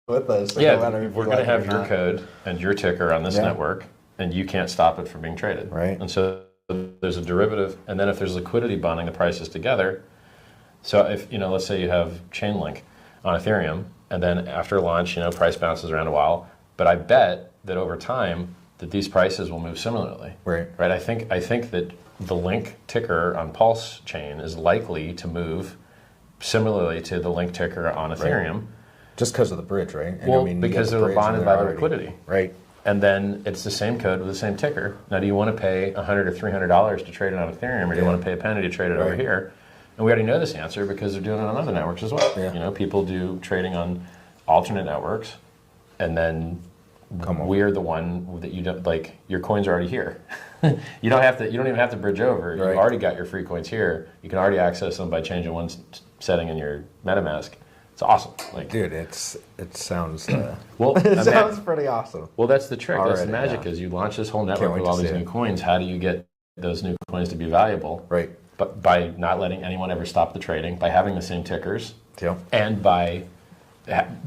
with us. So yeah, no we're going to have your code and your ticker on this network, and you can't stop it from being traded. Right. And so there's a derivative, and then if there's liquidity bonding the prices together, so if, let's say you have Chainlink on Ethereum, and then after launch, price bounces around a while, but I bet that over time that these prices will move similarly. Right. I think that the Link ticker on Pulsechain is likely to move similarly to the Link ticker on Ethereum. Right. Just because of the bridge, right? And well, because they're bonded by the liquidity. Right. And then it's the same code with the same ticker. Now, do you want to pay $100 or $300 to trade it on Ethereum, or do you want to pay a penny to trade it over here? And we already know this answer because they're doing it on other networks as well. Yeah. People do trading on alternate networks, and then we're the one that you don't like. Your coins are already here. You don't even have to bridge over. Right. You've already got your free coins here. You can already access them by changing one setting in your MetaMask. It's awesome. Dude, it sounds well. It sounds pretty awesome. Well, that's the trick. That's the magic. Is you launch this whole network with all these new coins. How do you get those new coins to be valuable? Right. But by not letting anyone ever stop the trading, by having the same tickers, and by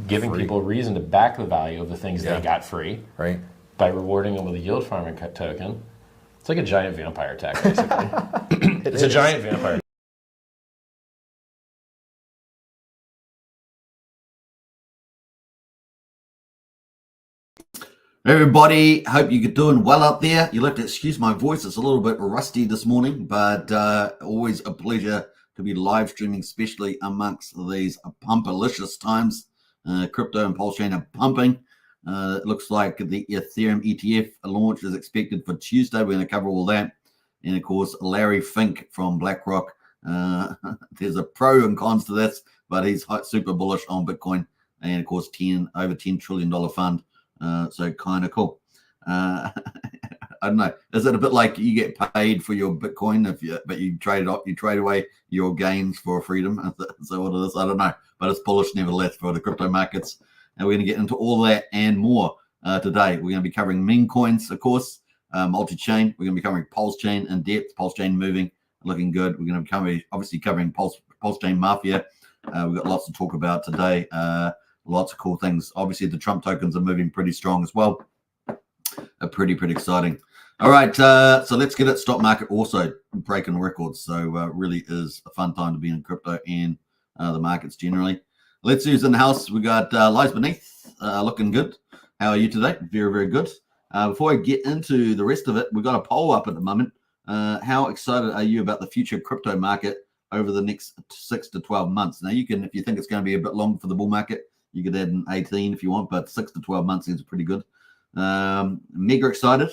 giving people a reason to back the value of the things they got free, right? By rewarding them with a yield farming token. It's like a giant vampire attack, basically. It's a giant vampire. Everybody, hope you're doing well up there. You'll have to excuse my voice. It's a little bit rusty this morning, but always a pleasure to be live streaming, especially amongst these pumpalicious times. Crypto and Pulsechain are pumping. It looks like the Ethereum ETF launch is expected for Tuesday. We're going to cover all that. And of course, Larry Fink from BlackRock. There's a pro and cons to this, but he's super bullish on Bitcoin. And of course, over $10 trillion fund. So kind of cool. I don't know. Is it a bit like you get paid for your Bitcoin but you trade away your gains for freedom? So what it is, I don't know. But it's bullish nevertheless for the crypto markets. And we're going to get into all that and more today. We're going to be covering meme coins, of course, multi-chain. We're going to be covering Pulsechain in depth. Pulsechain moving, looking good. We're going to be obviously covering Pulsechain Mafia. We've got lots to talk about today. Lots of cool things. Obviously, the Trump tokens are moving pretty strong as well. Pretty exciting. All right, so let's get it. Stock market also breaking records. So really is a fun time to be in crypto and the markets generally. Let's use in the house. We got Lies Beneath looking good. How are you today? Very good. Before I get into the rest of it, we've got a poll up at the moment. How excited are you about the future crypto market over the next 6 to 12 months? Now, you can, if you think it's going to be a bit long for the bull market, you could add an 18 if you want, but 6 to 12 months is pretty good. Mega excited,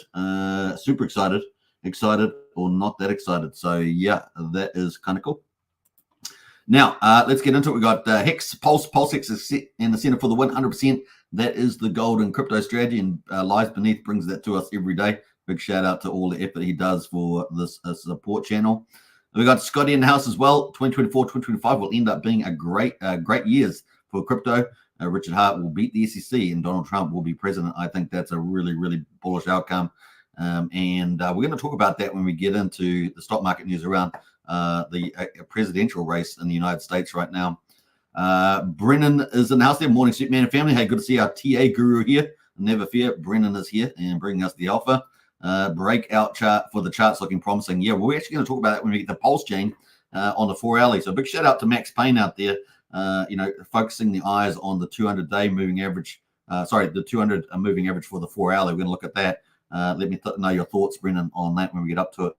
super excited or not that excited. So yeah, that is kind of cool. Now, let's get into it. We got Hex, Pulsex is set in the center for the win, 100%. That is the golden crypto strategy, and Lies Beneath brings that to us every day. Big shout out to all the effort he does for this support channel. We got Scotty in the house as well. 2024, 2025 will end up being a great years for crypto. Richard Hart will beat the SEC and Donald Trump will be president. I think that's a really bullish outcome. And we're going to talk about that when we get into the stock market news around the presidential race in the United States right now. Brennan is in the house there. Morning, Suit Man and family. Hey, good to see our TA guru here. Never fear, Brennan is here and bringing us the alpha. Breakout chart for the charts looking promising. Yeah, we're actually going to talk about that when we get the Pulsechain on the 4 hourly. So big shout out to Max Payne out there. Focusing the eyes on the 200-day moving average. The 200 moving average for the 4 hourly. We're going to look at that. Let me know your thoughts, Brennan, on that when we get up to it.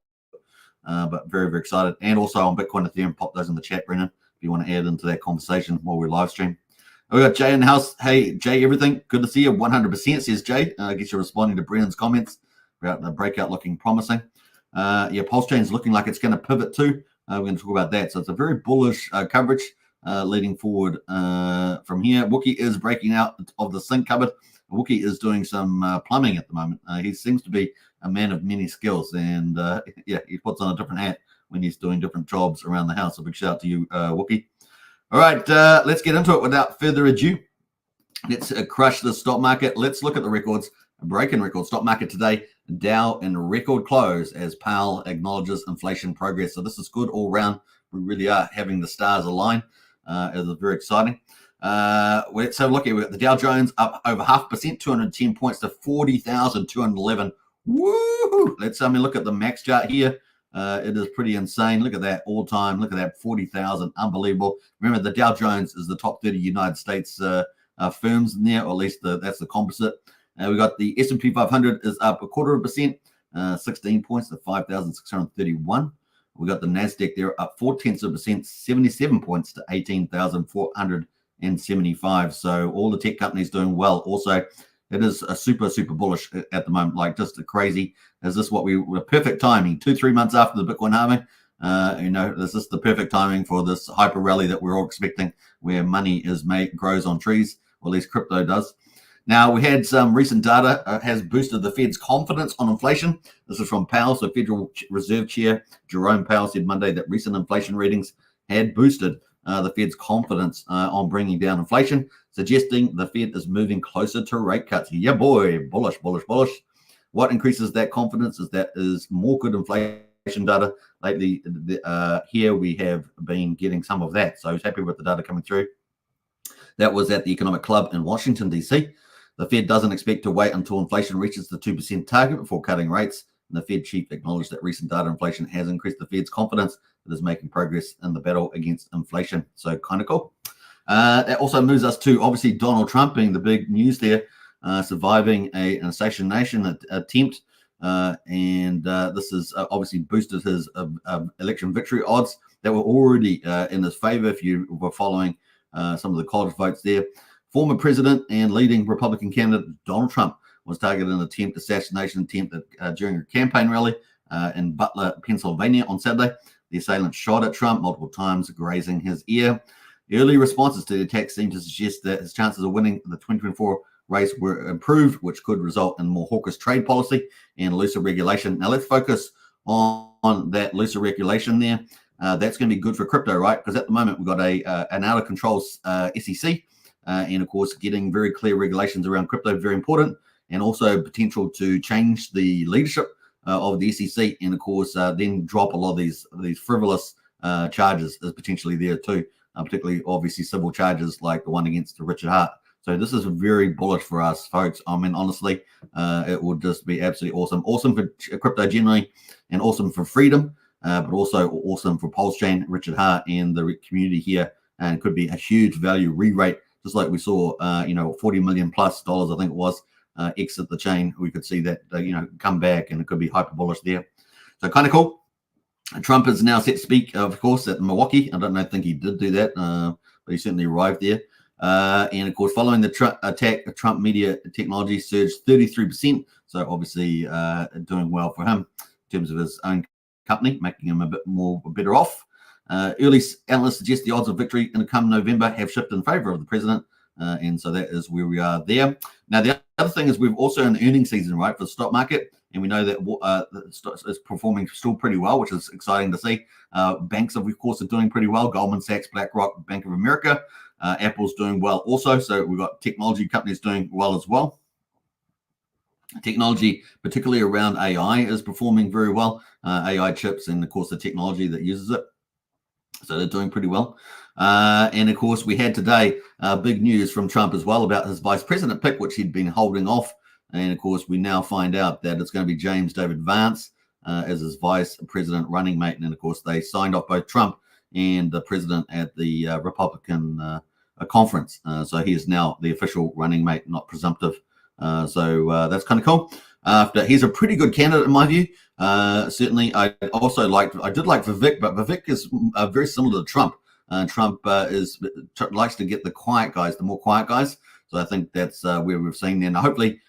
But very excited. And also on Bitcoin Ethereum, pop those in the chat, Brennan, if you want to add into that conversation while we're live stream. We got Jay in the house. Hey, Jay, everything. Good to see you. 100%, says Jay. I guess you're responding to Brennan's comments about the breakout looking promising. Pulsechain is looking like it's going to pivot too. We're going to talk about that. So it's a very bullish coverage. Leading forward from here. Wookie is breaking out of the sink cupboard. Wookie is doing some plumbing at the moment. He seems to be a man of many skills, and he puts on a different hat when he's doing different jobs around the house. So big shout out to you, Wookie. All right, let's get into it without further ado. Let's crush the stock market. Let's look at the records. Breaking record stock market today. Dow in record close as Powell acknowledges inflation progress. So this is good all round. We really are having the stars align. It is very exciting. Let's have a look here. We've got the Dow Jones up over 0.5%, 210 points to 40,211. Woo! Let's look at the max chart here. It is pretty insane. Look at that all time. Look at that 40,000. Unbelievable. Remember, the Dow Jones is the top 30 United States firms in there, or at least that's the composite. We got the S&P 500 is up 0.25%, 16 points to 5,631. We got the Nasdaq there up 0.4%, 77 points to 18,475. So all the tech companies doing well. Also, it is a super bullish at the moment, like just crazy. Is this what were perfect timing? 2-3 months after the Bitcoin halving, this is the perfect timing for this hyper rally that we're all expecting, where money grows on trees, or at least crypto does. Now, we had some recent data has boosted the Fed's confidence on inflation. This is from Powell. So Federal Reserve Chair Jerome Powell said Monday that recent inflation readings had boosted the Fed's confidence on bringing down inflation, suggesting the Fed is moving closer to rate cuts. Yeah, boy, bullish. What increases that confidence is more good inflation data. Lately, here we have been getting some of that. So I was happy with the data coming through. That was at the Economic Club in Washington, D.C. The Fed doesn't expect to wait until inflation reaches the 2% target before cutting rates. And the Fed chief acknowledged that recent data inflation has increased the Fed's confidence that is making progress in the battle against inflation. So kind of cool. That also moves us to obviously Donald Trump being the big news there, surviving an assassination attempt. And this has obviously boosted his election victory odds that were already in his favor if you were following some of the college votes there. Former president and leading Republican candidate Donald Trump was targeted in an assassination attempt during a campaign rally in Butler, Pennsylvania on Saturday. The assailant shot at Trump multiple times, grazing his ear. Early responses to the attack seem to suggest that his chances of winning the 2024 race were improved, which could result in more hawkish trade policy and looser regulation. Now let's focus on that looser regulation there. That's going to be good for crypto, right? Because at the moment we've got an out of control SEC. And of course, getting very clear regulations around crypto very important, and also potential to change the leadership of the SEC, and of course, then drop a lot of these frivolous charges is potentially there too, particularly obviously civil charges like the one against Richard Hart. So this is very bullish for us, folks. I mean, honestly, it would just be absolutely awesome for crypto generally, and awesome for freedom, but also awesome for Pulsechain, Richard Hart, and the community here, and it could be a huge value re-rate. Just like we saw, $40 million plus, I think it was, exit the chain. We could see that, come back, and it could be hyper bullish there. So kind of cool. Trump is now set to speak, of course, at Milwaukee. I think he did do that, but he certainly arrived there. And of course, following the attack, Trump media technology surged 33%. So obviously doing well for him in terms of his own company, making him a bit more better off. Early analysts suggest the odds of victory in come November have shifted in favor of the president. And so that is where we are there. Now, the other thing is we've also in the earnings season, right, for the stock market. And we know that the stock is performing still pretty well, which is exciting to see. Banks, of course, are doing pretty well. Goldman Sachs, BlackRock, Bank of America. Apple's doing well also. So we've got technology companies doing well as well. Technology, particularly around AI, is performing very well. AI chips and, of course, the technology that uses it. So they're doing pretty well. And of course, we had today big news from Trump as well about his vice president pick, which he'd been holding off. And of course, we now find out that it's going to be James David Vance as his vice president running mate. And of course, they signed off both Trump and the president at the Republican conference. So he is now the official running mate, not presumptive. So that's kind of cool. He's a pretty good candidate in my view. Certainly, I did like Vivek, but Vivek is very similar to Trump. Trump likes to get the quiet guys, the more quiet guys. So I think that's where we've seen there. Now, hopefully,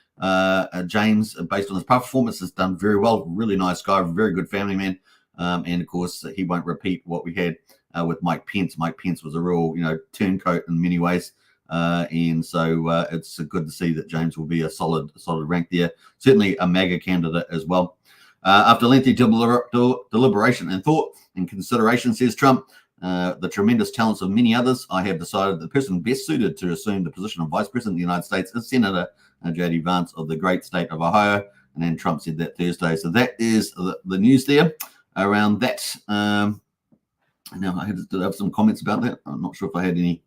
James, based on his performance, has done very well. Really nice guy, very good family man. And of course, he won't repeat what we had with Mike Pence. Mike Pence was a real, turncoat in many ways. And so it's good to see that James will be a solid rank there. Certainly a MAGA candidate as well. After lengthy deliberation and thought and consideration, says Trump, the tremendous talents of many others, I have decided the person best suited to assume the position of Vice President of the United States is Senator J.D. Vance of the great state of Ohio. And then Trump said that Thursday. So that is the news there around that. Now, I did have some comments about that. I'm not sure if I had any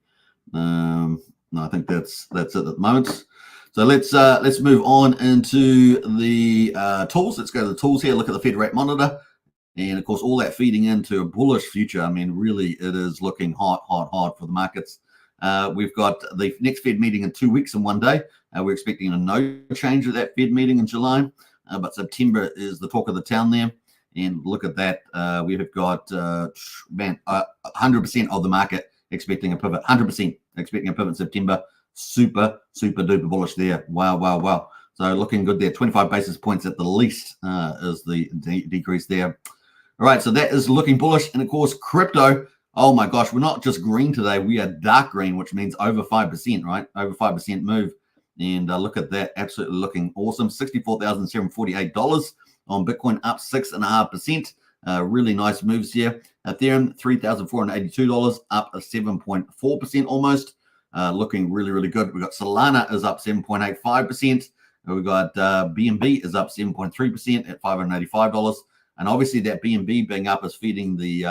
No, I think that's it at the moment. So let's move on into the tools. Let's go to the tools here. Look at the Fed rate monitor, and of course all that feeding into a bullish future. I mean, really, it is looking hot for the markets. We've got the next Fed meeting in 2 weeks and 1 day. We're expecting a no change at that Fed meeting in July, but September is the talk of the town there. And look at that. We have got 100% of the market expecting a pivot. 100% expecting a pivot in September. Super duper bullish there. Wow. So looking good there. 25 basis points at the least is the decrease there. All right, so that is looking bullish. And of course, crypto. Oh my gosh, we're not just green today. We are dark green, which means over 5%, right? Over 5% move. And look at that. Absolutely looking awesome. $64,748 on Bitcoin, up 6.5%. Really nice moves here. Ethereum, $3,482, up 7.4% almost. Looking really good. We've got Solana is up 7.85%. We've got BNB is up 7.3% at $585. And obviously that BNB being up is feeding the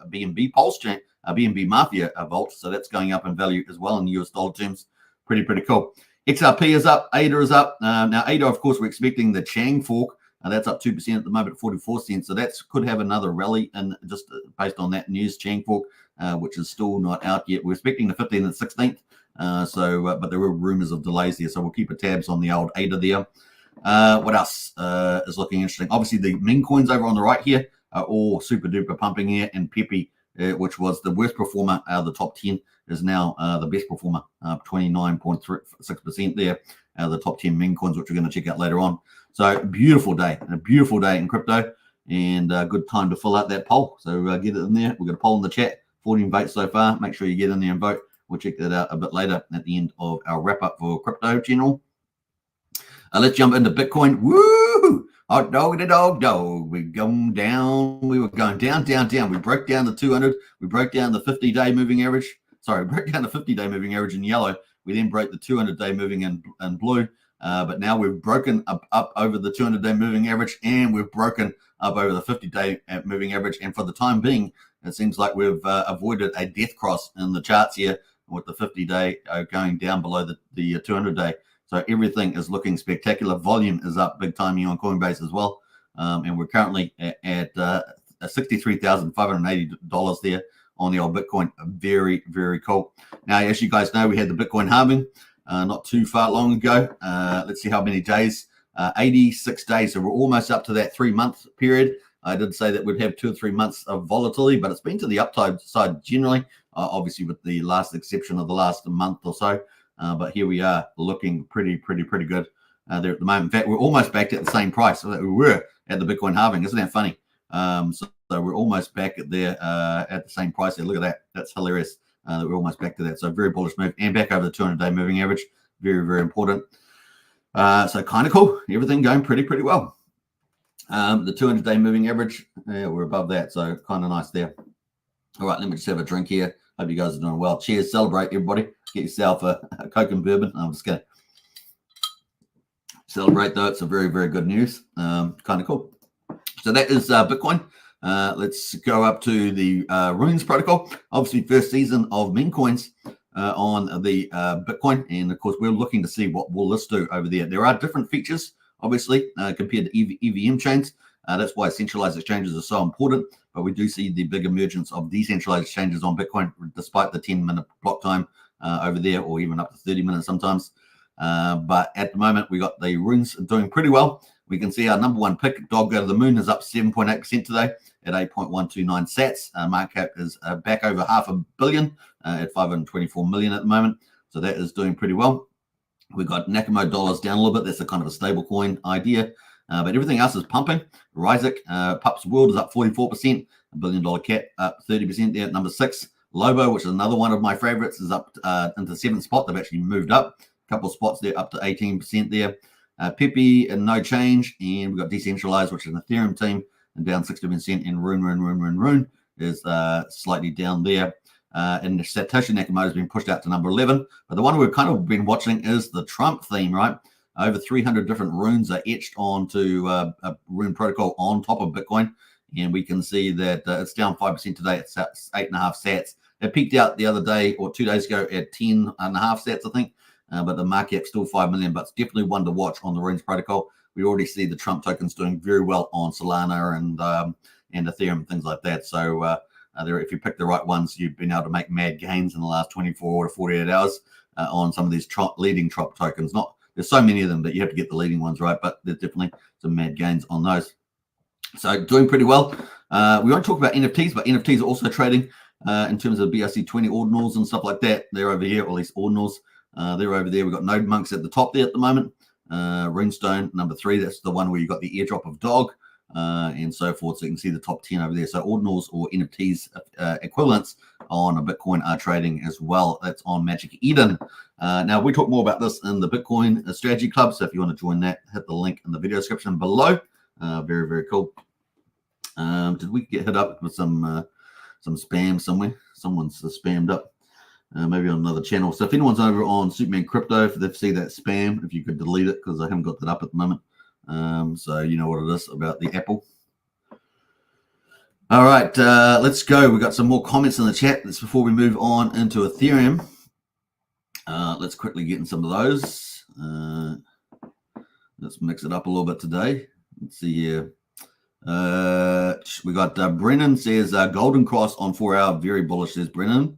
BNB Pulsechain, BNB Mafia vault. So that's going up in value as well in US dollar terms. Pretty cool. XRP is up. ADA is up. Now ADA, of course, we're expecting the Chang fork. That's up 2% at the moment at 44 cents. So that could have another rally, and just based on that news, Chang fork, which is still not out yet. We're expecting the 15th and 16th. But there were rumors of delays there, so we'll keep a tabs on the old ADA there. What else is looking interesting? Obviously, the meme coins over on the right here are all super duper pumping here, and Pepe, which was the worst performer out of the top 10, is now the best performer, 29.6% there out of the top 10 meme coins, which we're going to check out later on. So beautiful day in crypto, and a good time to fill out that poll. So get it in there. We've got a poll in the chat, 14 votes so far. Make sure you get in there and vote. We'll check that out a bit later at the end of our wrap up for crypto general. Let's jump into Bitcoin. Woo! Hot dog the dog. We're going down. We were going down. We broke down the 200. We broke down the 50-day moving average. Sorry, broke down the 50-day moving average in yellow. We then broke the 200-day moving in blue. But now we've broken up over the 200-day moving average, and we've broken up over the 50-day moving average. And for the time being, it seems like we've avoided a death cross in the charts here with the 50-day going down below the 200-day. So everything is looking spectacular. Volume is up big time here on Coinbase as well. And we're currently at $63,580 there on the old Bitcoin. Very cool. Now, as you guys know, we had the Bitcoin halving not too far long ago. Let's see how many days. 86 days. So we're almost up to that 3-month period. I did say that we'd have 2 or 3 months of volatility, but it's been to the upside side generally, obviously with the last exception of the last month or so. But here we are looking pretty good there at the moment. In fact, we're almost back at the same price that we were at the Bitcoin halving. Isn't that funny? So we're almost back at there at the same price there. Look at that. That's hilarious. We're almost back to that. So very bullish move, and back over the 200-day moving average. Very important. So kind of cool. Everything going pretty well. The 200-day moving average, we're above that. So kind of nice there. All right, let me just have a drink here. Hope you guys are doing well. Cheers. Celebrate, everybody. Get yourself a Coke and bourbon. I'm just going to celebrate, though. It's a very good news. Kind of cool. So that is Bitcoin. Let's go up to the Runes protocol. Obviously, first season of meme coins on the Bitcoin. And, of course, we're looking to see what will this do over there. There are different features, obviously, compared to EVM chains. That's why centralized exchanges are so important. But we do see the big emergence of decentralized exchanges on Bitcoin, despite the 10-minute block time over there, or even up to 30 minutes sometimes. But at the moment, we got the Runes doing pretty well. We can see our number one pick, Dog Go to the Moon, is up 7.8% today at 8.129 sats. Market cap is back over $500 million at 524 million at the moment. So that is doing pretty well. We've got Nakamo dollars down a little bit. That's a kind of a stable coin idea. But everything else is pumping. Ryzik, Pups World is up 44%. $1 billion cat up 30% there at number 6. Lobo, which is another one of my favorites, is up into 7th spot. They've actually moved up a couple of spots there, up to 18% there. Pepe and no change. And we've got Decentralized, which is an Ethereum team, and down 60%. And Rune is slightly down there. And Satoshi Nakamoto has been pushed out to number 11. But the one we've kind of been watching is the Trump theme, right? Over 300 different runes are etched onto a rune protocol on top of Bitcoin. And we can see that it's down 5% today. It's 8.5 sats It peaked out the other day or 2 days ago at 10.5 sats, I think. But the market cap's still 5 million, but it's definitely one to watch on the Runes protocol. We already see the Trump tokens doing very well on Solana and Ethereum, things like that. So if you pick the right ones, you've been able to make mad gains in the last 24 to 48 hours on some of these leading Trump tokens. There's so many of them that you have to get the leading ones right, but there's definitely some mad gains on those. So doing pretty well. We won't talk about NFTs, but NFTs are also trading in terms of BRC20 ordinals and stuff like that. They're over here, or at least ordinals. They're over there. We've got Node Monks at the top there at the moment. Runestone, number 3. That's the one where you got the airdrop of dog and so forth. So you can see the top 10 over there. So ordinals or NFTs equivalents on a Bitcoin are trading as well. That's on Magic Eden. Now, we talk more about this in the Bitcoin Strategy Club. So if you want to join that, hit the link in the video description below. Very, very cool. Did we get hit up with some spam somewhere? Someone's spammed up. Maybe on another channel. So if anyone's over on Superman Crypto, if they see that spam, if you could delete it, because I haven't got that up at the moment. So you know what it is about the Apple. All right, let's go. We got some more comments in the chat. That's before we move on into Ethereum. Let's quickly get in some of those. Let's mix it up a little bit today. Let's see here. We got Brennan says Golden Cross on 4 hour, very bullish, says Brennan.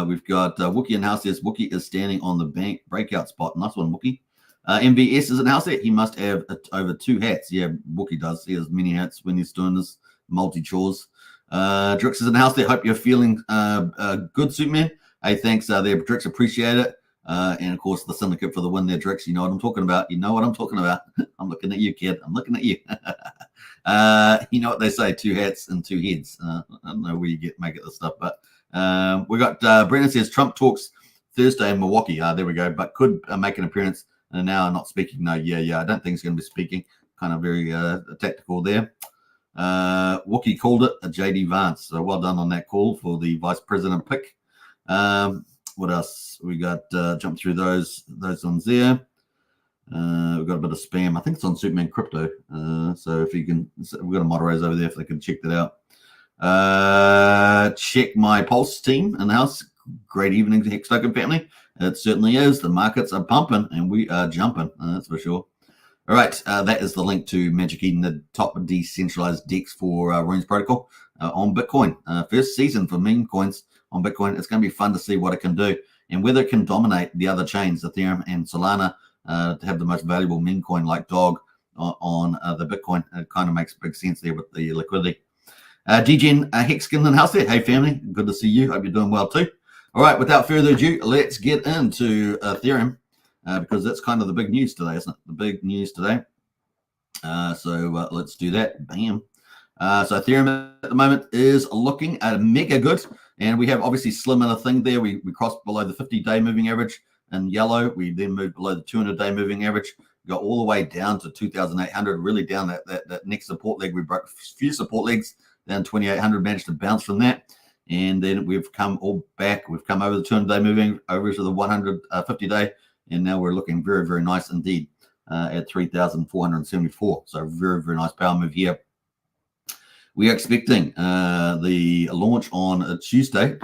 We've got Wookie in house says Wookie is standing on the bank breakout spot. Nice one, Wookie. MVS is in house there. He must have over 2 hats. Yeah, Wookie does. He has many hats when he's doing this multi chores. Drix is in house there. Hope you're feeling good, Superman. Hey, thanks there, Drix. Appreciate it. And of course, the syndicate for the win there, Drix. You know what I'm talking about. You know what I'm talking about. I'm looking at you, kid. I'm looking at you. You know what they say, 2 hats and 2 heads. I don't know where you make it this stuff, but we got Brennan says Trump talks Thursday in Milwaukee. There we go. But could make an appearance. And now not speaking. No, yeah. I don't think he's going to be speaking. Kind of very tactical there. Wookie called it a JD Vance. So well done on that call for the vice president pick. What else? We got jump through those ones there. We've got a bit of spam. I think it's on Superman Crypto. So if you can, we've got a moderators over there if they can check that out. Check my Pulse team in the house. Great evening to Hex Token family. It certainly is. The markets are pumping and we are jumping. That's for sure. All right. That is the link to Magic Eden, the top decentralized DEX for Runes Protocol on Bitcoin. First season for meme coins on Bitcoin. It's going to be fun to see what it can do and whether it can dominate the other chains, Ethereum and Solana, to have the most valuable meme coin like dog on the Bitcoin. It kind of makes big sense there with the liquidity. DGen Hexkin in house there. Hey, family. Good to see you. Hope you're doing well too. All right. Without further ado, let's get into Ethereum because that's kind of the big news today, isn't it? The big news today. So let's do that. Bam. So Ethereum at the moment is looking at mega good. And we have obviously slim in a thing there. We crossed below the 50-day moving average in yellow. We then moved below the 200-day moving average. We got all the way down to 2,800, really down that next support leg. We broke a few support legs down 2,800, managed to bounce from that. And then we've come all back. We've come over the 200-day moving over to the 150-day. And now we're looking very, very nice indeed at 3,474. So very, very nice power move here. We are expecting the launch on Tuesday.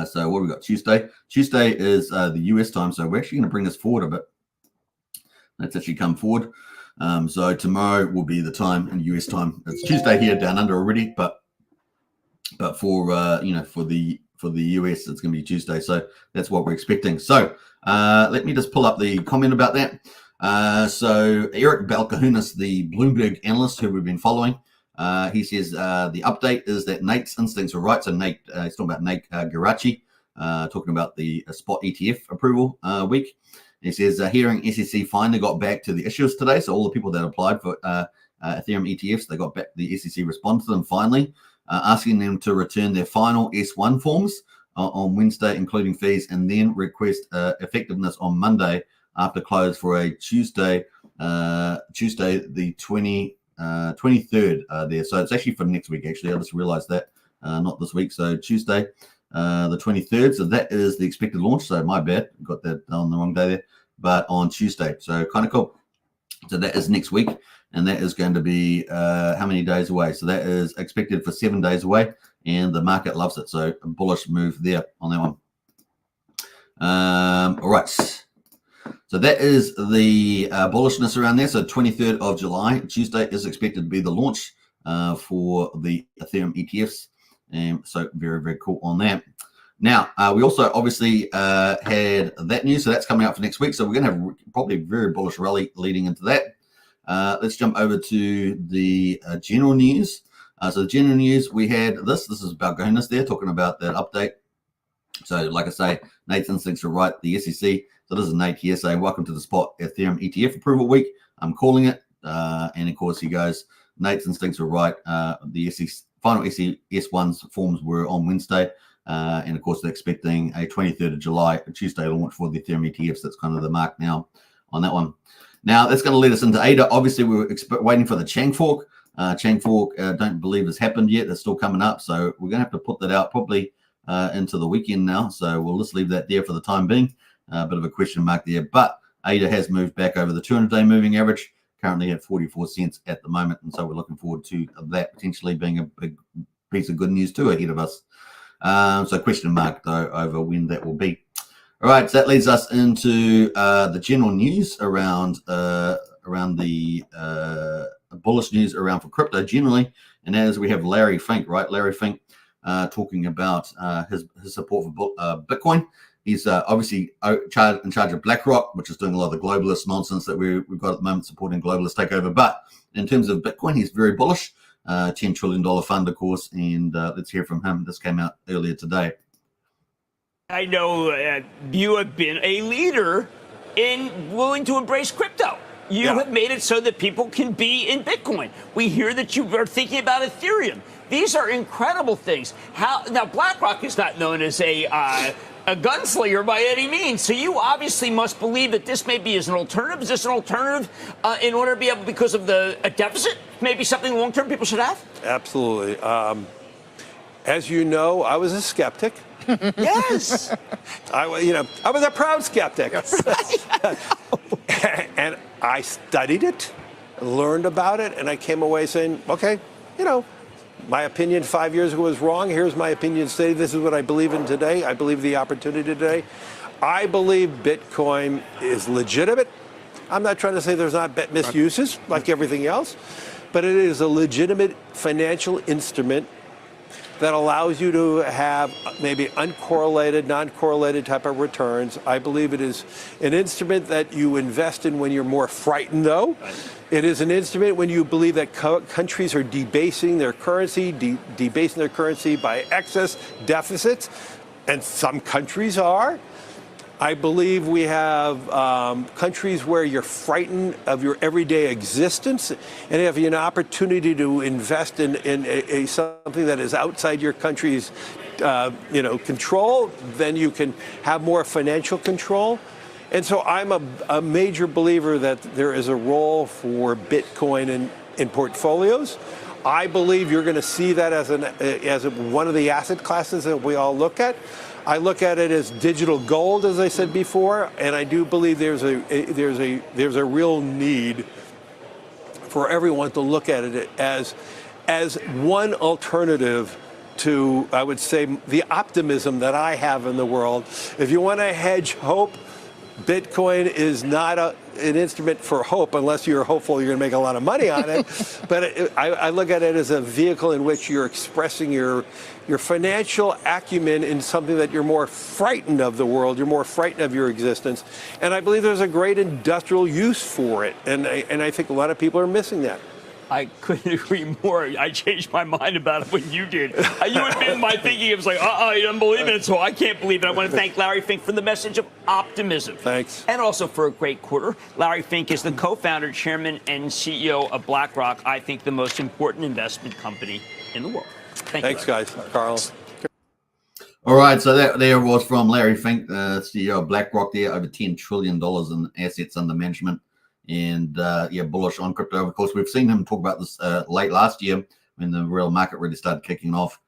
So what have we got? Tuesday. Tuesday is the US time. So we're actually going to bring this forward a bit. Let's actually come forward. So tomorrow will be the time in US time. It's Tuesday here down under already, but for for the US it's going to be Tuesday. So that's what we're expecting. So let me just pull up the comment about that. So Eric Balkahunas, the Bloomberg analyst who we've been following, he says the update is that Nate's instincts were right. So Nate, he's talking about Nate Geraci, talking about the spot ETF approval week. He says hearing SEC finally got back to the issues today. So all the people that applied for Ethereum ETFs, they got back. The SEC responded to them finally, asking them to return their final S1 forms on Wednesday, including fees, and then request effectiveness on Monday after close for a Tuesday the 23rd there. So it's actually for next week, actually. I just realized that, not this week. So Tuesday, the 23rd. So that is the expected launch. So my bad. Got that on the wrong day there. But on Tuesday. So kind of cool. So that is next week. And that is going to be how many days away? So that is expected for 7 days away. and the market loves it. So a bullish move there on that one. All right. So that is the bullishness around there. So 23rd of July, Tuesday, is expected to be the launch for the Ethereum ETFs. And so very, very cool on that. Now, we also obviously had that news. So that's coming out for next week. So we're going to have probably a very bullish rally leading into that. Let's jump over to the general news. So the general news, we had this. This is about Goodness there, talking about that update. So like I say, Nate's instincts are right, the SEC. So this is Nate here saying, welcome to the spot Ethereum ETF approval week. I'm calling it. And of course he goes, Nate's instincts are right. The final SES1's forms were on Wednesday. And of course they're expecting a 23rd of July, Tuesday launch for the Ethereum ETFs. That's kind of the mark now on that one. Now that's going to lead us into ADA. Obviously we were waiting for the Chang fork. Chang fork, don't believe has happened yet. It's still coming up. So we're going to have to put that out probably into the weekend now. So we'll just leave that there for the time being. A bit of a question mark there, but ADA has moved back over the 200-day moving average, currently at 44 cents at the moment. And so we're looking forward to that potentially being a big piece of good news too ahead of us. So question mark though over when that will be. All right, so that leads us into the general news around the bullish news around for crypto generally. And as we have Larry Fink, right? Larry Fink talking about his support for Bitcoin. He's obviously in charge of BlackRock, which is doing a lot of the globalist nonsense that we've got at the moment, supporting globalist takeover. But in terms of Bitcoin, he's very bullish. $10 trillion fund, of course. And let's hear from him. This came out earlier today. I know you have been a leader in willing to embrace crypto. You have made it so that people can be in Bitcoin. We hear that you are thinking about Ethereum. These are incredible things. Now, BlackRock is not known as a gunslinger by any means. So you obviously must believe that this maybe is an alternative. Is this an alternative in order to be able, because of a deficit, maybe something long-term people should have? Absolutely. As you know, I was a skeptic. Yes. I was a proud skeptic. And I studied it, learned about it, and I came away saying, okay, my opinion 5 years ago was wrong. Here's my opinion today. This is what I believe in today. I believe the opportunity today. I believe Bitcoin is legitimate. I'm not trying to say there's not misuses like everything else, but it is a legitimate financial instrument that allows you to have maybe uncorrelated, non-correlated type of returns. I believe it is an instrument that you invest in when you're more frightened, though. It is an instrument when you believe that countries are debasing their currency, debasing their currency by excess deficits, and some countries are. I believe we have countries where you're frightened of your everyday existence, and if you have an opportunity to invest in something that is outside your country's control, then you can have more financial control. And so I'm a major believer that there is a role for Bitcoin in portfolios. I believe you're going to see that as one of the asset classes that we all look at. I look at it as digital gold, as I said before, and I do believe there's a real need for everyone to look at it as one alternative to, I would say, the optimism that I have in the world. If you want to hedge hope, Bitcoin is not an instrument for hope unless you're hopeful you're going to make a lot of money on it. But I look at it as a vehicle in which you're expressing your financial acumen in something that you're more frightened of the world, you're more frightened of your existence. And I believe there's a great industrial use for it. And I think a lot of people are missing that. I couldn't agree more. I changed my mind about it when you did. You had been my thinking. It was like, you don't believe it, so I can't believe it. I want to thank Larry Fink for the message of optimism. Thanks. And also for a great quarter. Larry Fink is the co-founder, chairman, and CEO of BlackRock, I think the most important investment company in the world. Thanks, guys. Carl. All right, so that there was from Larry Fink, the CEO of BlackRock there, over $10 trillion in assets under management. And bullish on crypto. Of course, we've seen him talk about this late last year when the real market really started kicking off,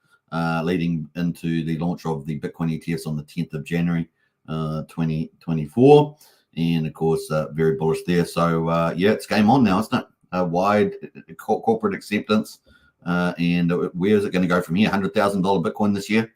leading into the launch of the Bitcoin ETFs on the 10th of January, 2024. And of course, very bullish there. So it's game on now, isn't it? Wide corporate acceptance And where is it going to go from here? $100,000 Bitcoin this year?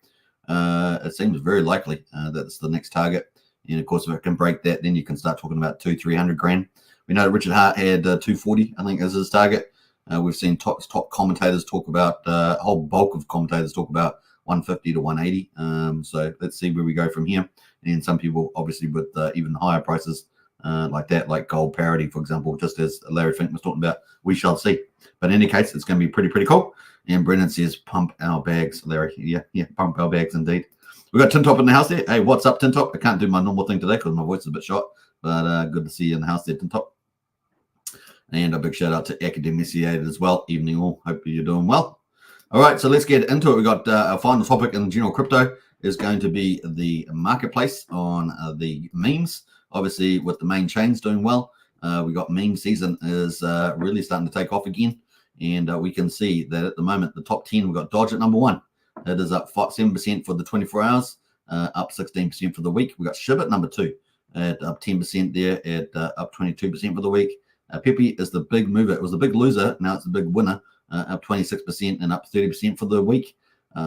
It seems very likely that's the next target. And of course, if it can break that, then you can start talking about 200-300 grand. We know Richard Hart had 240, I think, as his target. We've seen top commentators talk about, a whole bulk of commentators talk about 150 to 180. So let's see where we go from here. And some people, obviously, with even higher prices like that, like gold parity, for example, just as Larry Fink was talking about, we shall see. But in any case, it's going to be pretty cool. And Brennan says, pump our bags, Larry. Yeah, pump our bags indeed. We've got Tin Top in the house there. Hey, what's up, Tin Top? I can't do my normal thing today because my voice is a bit shot. But good to see you in the house there, Tin Top. And a big shout out to Academiciated as well. Evening all. Hope you're doing well. All right, so let's get into it. We've got our final topic in general crypto is going to be the marketplace on the memes. Obviously, with the main chains doing well, we got meme season is really starting to take off again. And we can see that at the moment, the top 10, we've got Dodge at number 1. It is up 7% for the 24 hours, up 16% for the week. We've got SHIB at number 2, at up 10% there, at up 22% for the week. Pepe is the big mover. It was the big loser. Now it's the big winner, up 26% and up 30% for the week.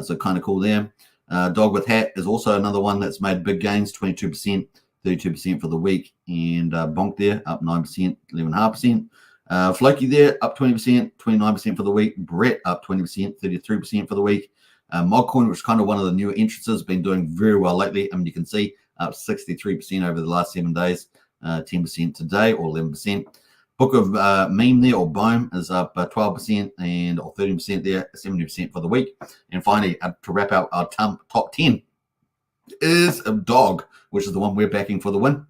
So kind of cool there. Dog with Hat is also another one that's made big gains, 22%, 32% for the week. And Bonk there, up 9%, 11.5%. Floki there, up 20%, 29% for the week. Brett up 20%, 33% for the week. Mogcoin, which is kind of one of the newer entrances, been doing very well lately. I mean, you can see up 63% over the last 7 days, 10% today or 11%. Book of Meme there, or BOEM, is up 12% and or 13% there, 70% for the week. And finally, to wrap out our top 10 is Dog, which is the one we're backing for the win.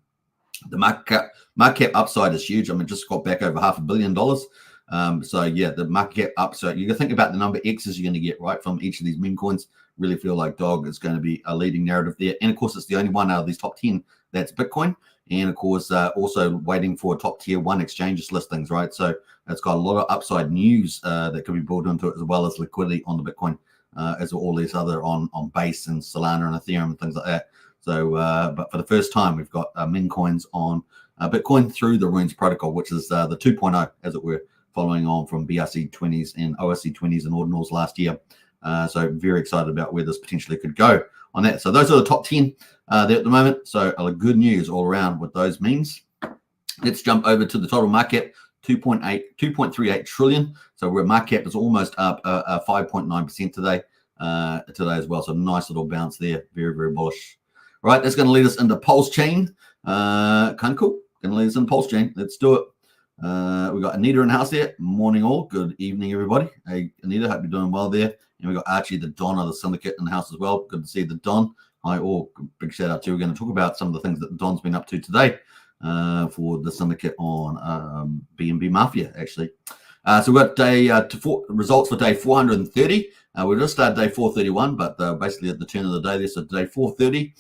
The market cap upside is huge. I mean, just got back over $500 million. So yeah, the market cap up. So you can think about the number of X's you're going to get right from each of these meme coins. Really feel like Dog is going to be a leading narrative there. And of course, it's the only one out of these top 10 that's Bitcoin. And of course, also waiting for top tier 1 exchanges listings, right? So it's got a lot of upside news that can be brought into it, as well as liquidity on the Bitcoin, as all these other on Base and Solana and Ethereum and things like that. So, but for the first time, we've got meme coins on Bitcoin through the Runes protocol, which is the 2.0, as it were, following on from BRC20s and OSC20s and Ordinals last year. So very excited about where this potentially could go on that. So those are the top 10 there at the moment. So good news all around with those memes. Let's jump over to the total market, 2.38 trillion. So where market cap is almost up 5.9% today as well. So nice little bounce there. Very, very bullish. All right, that's going to lead us into Pulsechain. Kind of cool. Going to lead us into Pulsechain. Let's do it. We got Anita in the house there. Morning all. Good evening, everybody. Hey, Anita, hope you're doing well there. And we got Archie, the Don of the syndicate, in the house as well. Good to see the Don. Hi all. Big shout out to you. We're going to talk about some of the things that Don's been up to today for the syndicate on BNB Mafia, actually. So we've got results for day 430. We just started day 431, but basically at the turn of the day, this is day 430.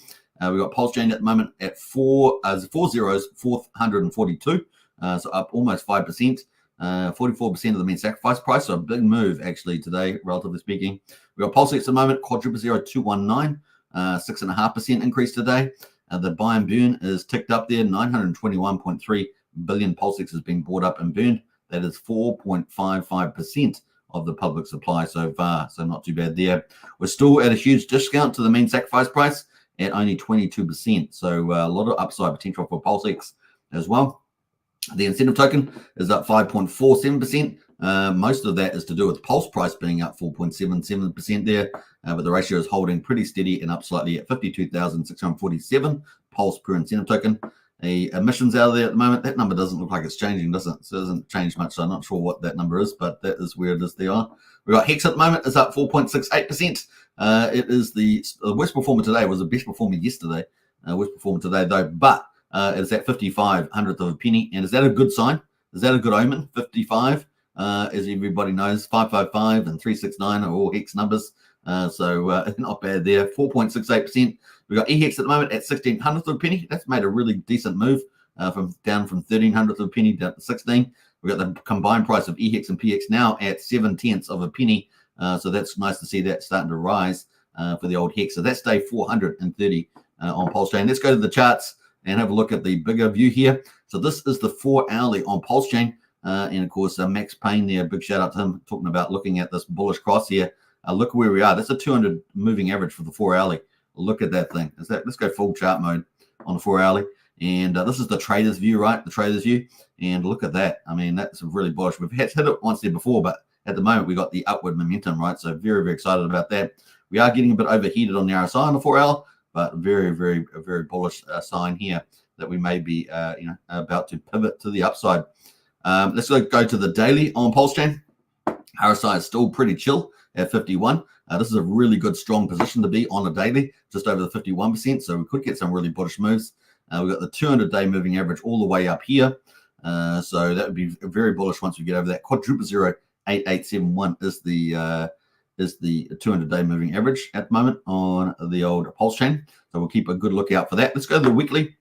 We've got Pulsechain at the moment at 442. So up almost 5%, 44% of the mean sacrifice price. So a big move actually today, relatively speaking. We've got Pulsex at the moment, quadruple 0219, 6.5% increase today. The buy and burn is ticked up there. 921.3 billion Pulsex has been bought up and burned. That is 4.55% of the public supply so far. So not too bad there. We're still at a huge discount to the mean sacrifice price at only 22%. So a lot of upside potential for Pulsex as well. The incentive token is up 5.47%. Most of that is to do with Pulse price being up 4.77% there, but the ratio is holding pretty steady and up slightly at 52,647 Pulse per incentive token. The emissions out of there at the moment, that number doesn't look like it's changing, does it? So it doesn't change much, so I'm not sure what that number is, but that is where it is there. We've got Hex at the moment, is up 4.68%. It is the worst performer today, was the best performer yesterday, worst performer today though, but it's at 55 hundredth of a penny. And is that a good sign? Is that a good omen? 55, as everybody knows, 555 and 369 are all Hex numbers. So not bad there. 4.68%. We've got EHEX at the moment at 16 hundredth of a penny. That's made a really decent move down from 13 hundredth of a penny down to 16. We've got the combined price of EHEX and PX now at 7/10 of a penny. So that's nice to see that starting to rise for the old Hex. So that's day 430 on Pulsechain. Let's go to the charts and have a look at the bigger view here. So this is the 4 hourly on Pulsechain. And of course, Max Payne there, big shout out to him, talking about looking at this bullish cross here. Look where we are. That's a 200 moving average for the 4 hourly. Look at that thing. Let's go full chart mode on the 4 hourly. And this is the trader's view, right? The trader's view. And look at that. I mean, that's really bullish. We've hit it once there before, but at the moment, we got the upward momentum, right? So very, very excited about that. We are getting a bit overheated on the RSI on the 4 hour, but very, very, very bullish sign here that we may be, about to pivot to the upside. Let's go to the daily on Pulsechain. RSI is still pretty chill at 51. This is a really good, strong position to be on a daily, just over the 51%. So we could get some really bullish moves. We've got the 200-day moving average all the way up here. So that would be very bullish once we get over that. Quadruple 8871 is the 200-day moving average at the moment on the old Pulsechain. So we'll keep a good lookout for that. Let's go to the weekly.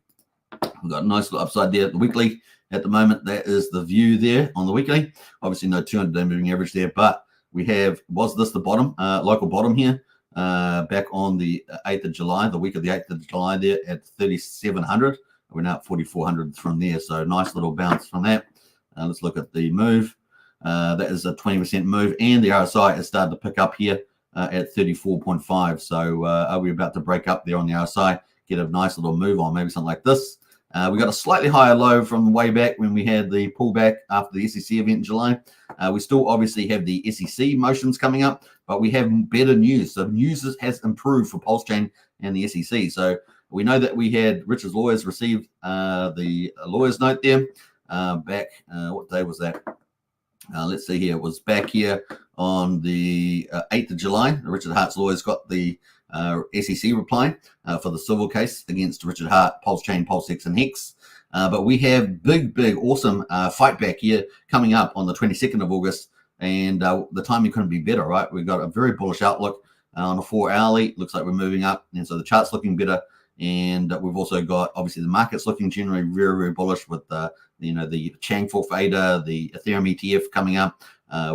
We've got a nice little upside there at the weekly. At the moment, that is the view there on the weekly. Obviously, no 200-day moving average there, but we have, was this the bottom, local bottom here, back on the 8th of July, the week of the 8th of July there at 3,700. We're now at 4,400 from there, so nice little bounce from that. Let's look at the move. That is a 20% move, and the RSI has started to pick up here at 34.5. So are we about to break up there on the RSI, get a nice little move on, maybe something like this? We got a slightly higher low from way back when we had the pullback after the SEC event in July. We still obviously have the SEC motions coming up, but we have better news. So news has improved for Pulsechain and the SEC. So we know that we had Richard's lawyers received the lawyer's note there back, what day was that? Let's see here. It was back here on the 8th of July. Richard Hart's lawyers got the SEC reply for the civil case against Richard Hart, Pulsechain, Pulsex, and Hex. But we have big, awesome fight back here coming up on the 22nd of August. And the timing couldn't be better, right? We've got a very bullish outlook on a 4 hourly. Looks like we're moving up. And so the chart's looking better. And we've also got, obviously, the market's looking generally very, very bullish with the Chang for Fader, the Ethereum ETF coming up,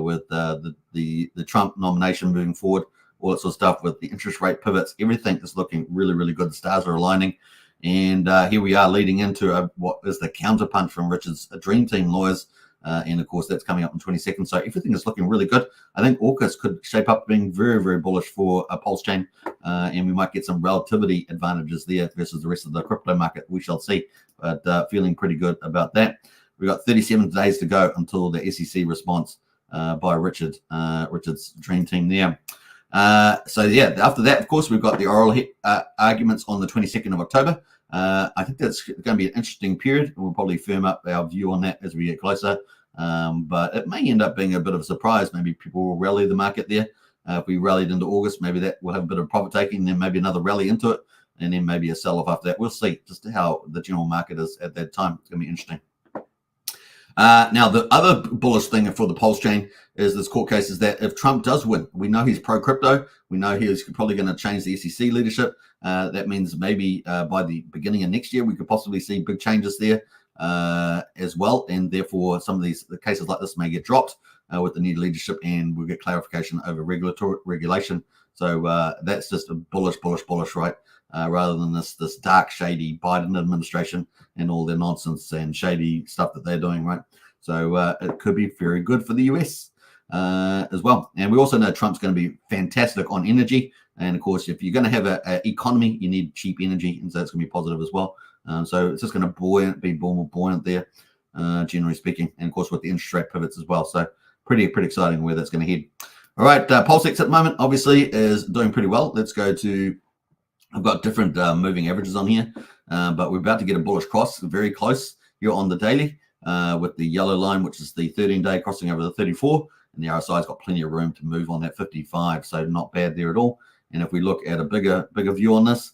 with the Trump nomination moving forward, all that sort of stuff with the interest rate pivots. Everything is looking really, really good. The stars are aligning. And here we are leading into what is the counterpunch from Richard's Dream Team lawyers. And of course, that's coming up on 22nd. So everything is looking really good. I think August could shape up being very, very bullish for a Pulsechain. And we might get some relativity advantages there versus the rest of the crypto market. We shall see. But feeling pretty good about that. We've got 37 days to go until the SEC response by Richard's Dream Team there. So yeah, after that, of course, we've got the oral arguments on the 22nd of October. I think that's going to be an interesting period. We'll probably firm up our view on that as we get closer. But it may end up being a bit of a surprise. Maybe people will rally the market there. If we rallied into August, maybe that will have a bit of profit taking, then maybe another rally into it, and then maybe a sell-off after that. We'll see just how the general market is at that time. It's going to be interesting. Now, the other bullish thing for the Pulsechain is this court case is that if Trump does win, we know he's pro-crypto. We know he's probably going to change the SEC leadership. That means maybe by the beginning of next year, we could possibly see big changes there as well. And therefore, some of the cases like this may get dropped with the new leadership, and we'll get clarification over regulation. So that's just a bullish, right? Rather than this dark, shady Biden administration and all their nonsense and shady stuff that they're doing, right? So it could be very good for the US as well. And we also know Trump's going to be fantastic on energy. And of course, if you're going to have an economy, you need cheap energy. And so that's going to be positive as well. So it's just going to be more buoyant there, generally speaking. And of course, with the interest rate pivots as well. So pretty exciting where that's going to head. All right, Pulsex at the moment, obviously, is doing pretty well. Let's go to... I've got different moving averages on here, but we're about to get a bullish cross, very close here on the daily with the yellow line, which is the 13-day crossing over the 34, and the RSI's got plenty of room to move on that 55, so not bad there at all. And if we look at a bigger view on this,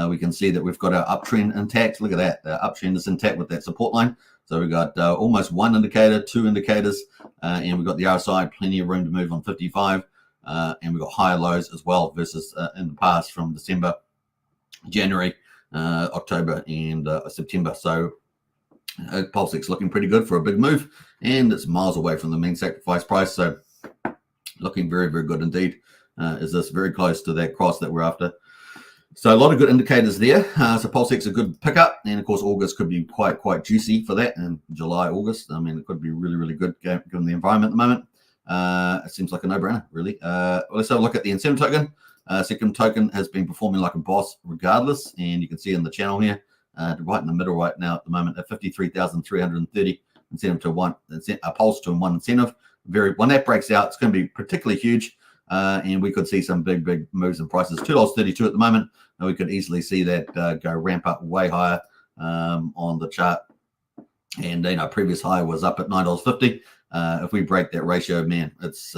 we can see that we've got our uptrend intact. Look at that, the uptrend is intact with that support line. So we've got almost one indicator, two indicators, and we've got the RSI, plenty of room to move on 55, and we've got higher lows as well versus in the past from December, January, October, and September. So Pulsex looking pretty good for a big move, and it's miles away from the mean sacrifice price. So looking very good indeed. Is this very close to that cross that we're after? So a lot of good indicators there. So Pulsechain a good pickup, and of course August could be quite juicy for that, and July, August. I mean, it could be really good given the environment at the moment. It seems like a no-brainer, really. Let's have a look at the incentive token. Second token has been performing like a boss regardless, and you can see in the channel here, right in the middle right now at the moment at 53,330 incentive to one, a pulse to one incentive. When that breaks out, it's going to be particularly huge, and we could see some big moves in prices. $2.32 at the moment. And we could easily see that go ramp up way higher on the chart. And previous high was up at $9.50. If we break that ratio, man, it's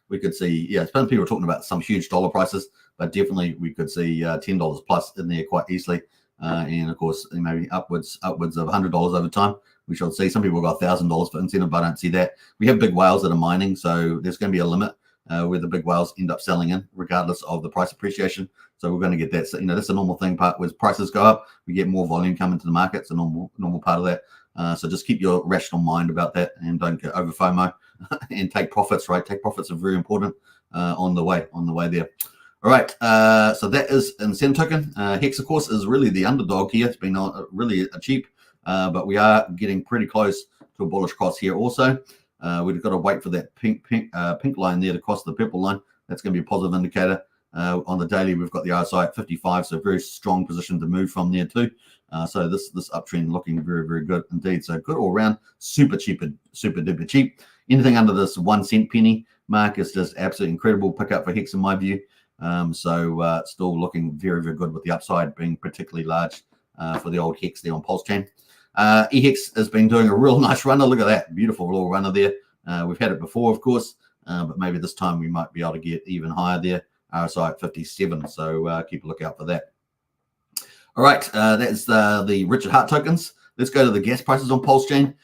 we could see, some people are talking about some huge dollar prices, but definitely we could see $10 plus in there quite easily. And of course, maybe upwards of $100 over time. We shall see. Some people got $1,000 for incentive, but I don't see that. We have big whales that are mining, so there's going to be a limit where the big whales end up selling in, regardless of the price appreciation. So we're going to get that. So, that's a normal thing. Part where prices go up, we get more volume coming to the market. It's a normal part of that. So just keep your rational mind about that, and don't get over FOMO and take profits. Right, take profits are very important on the way there. All right, so that is incentive token. Hex, of course, is really the underdog here. It's been really cheap, but we are getting pretty close to a bullish cross here. Also, we've got to wait for that pink line there to cross the purple line. That's going to be a positive indicator. On the daily, we've got the RSI at 55, so very strong position to move from there too. So this uptrend looking very good indeed. So good all around, super duper cheap. Anything under this 1 cent penny mark is just absolutely incredible pickup for Hex in my view. So still looking very good with the upside being particularly large for the old Hex there on Pulsechain. ETH has been doing a real nice runner. Look at that beautiful little runner there. We've had it before, of course, but maybe this time we might be able to get even higher there. RSI at 57, so keep a lookout for that. All right, that's the Richard Hart tokens. Let's go to the gas prices on Pulsechain,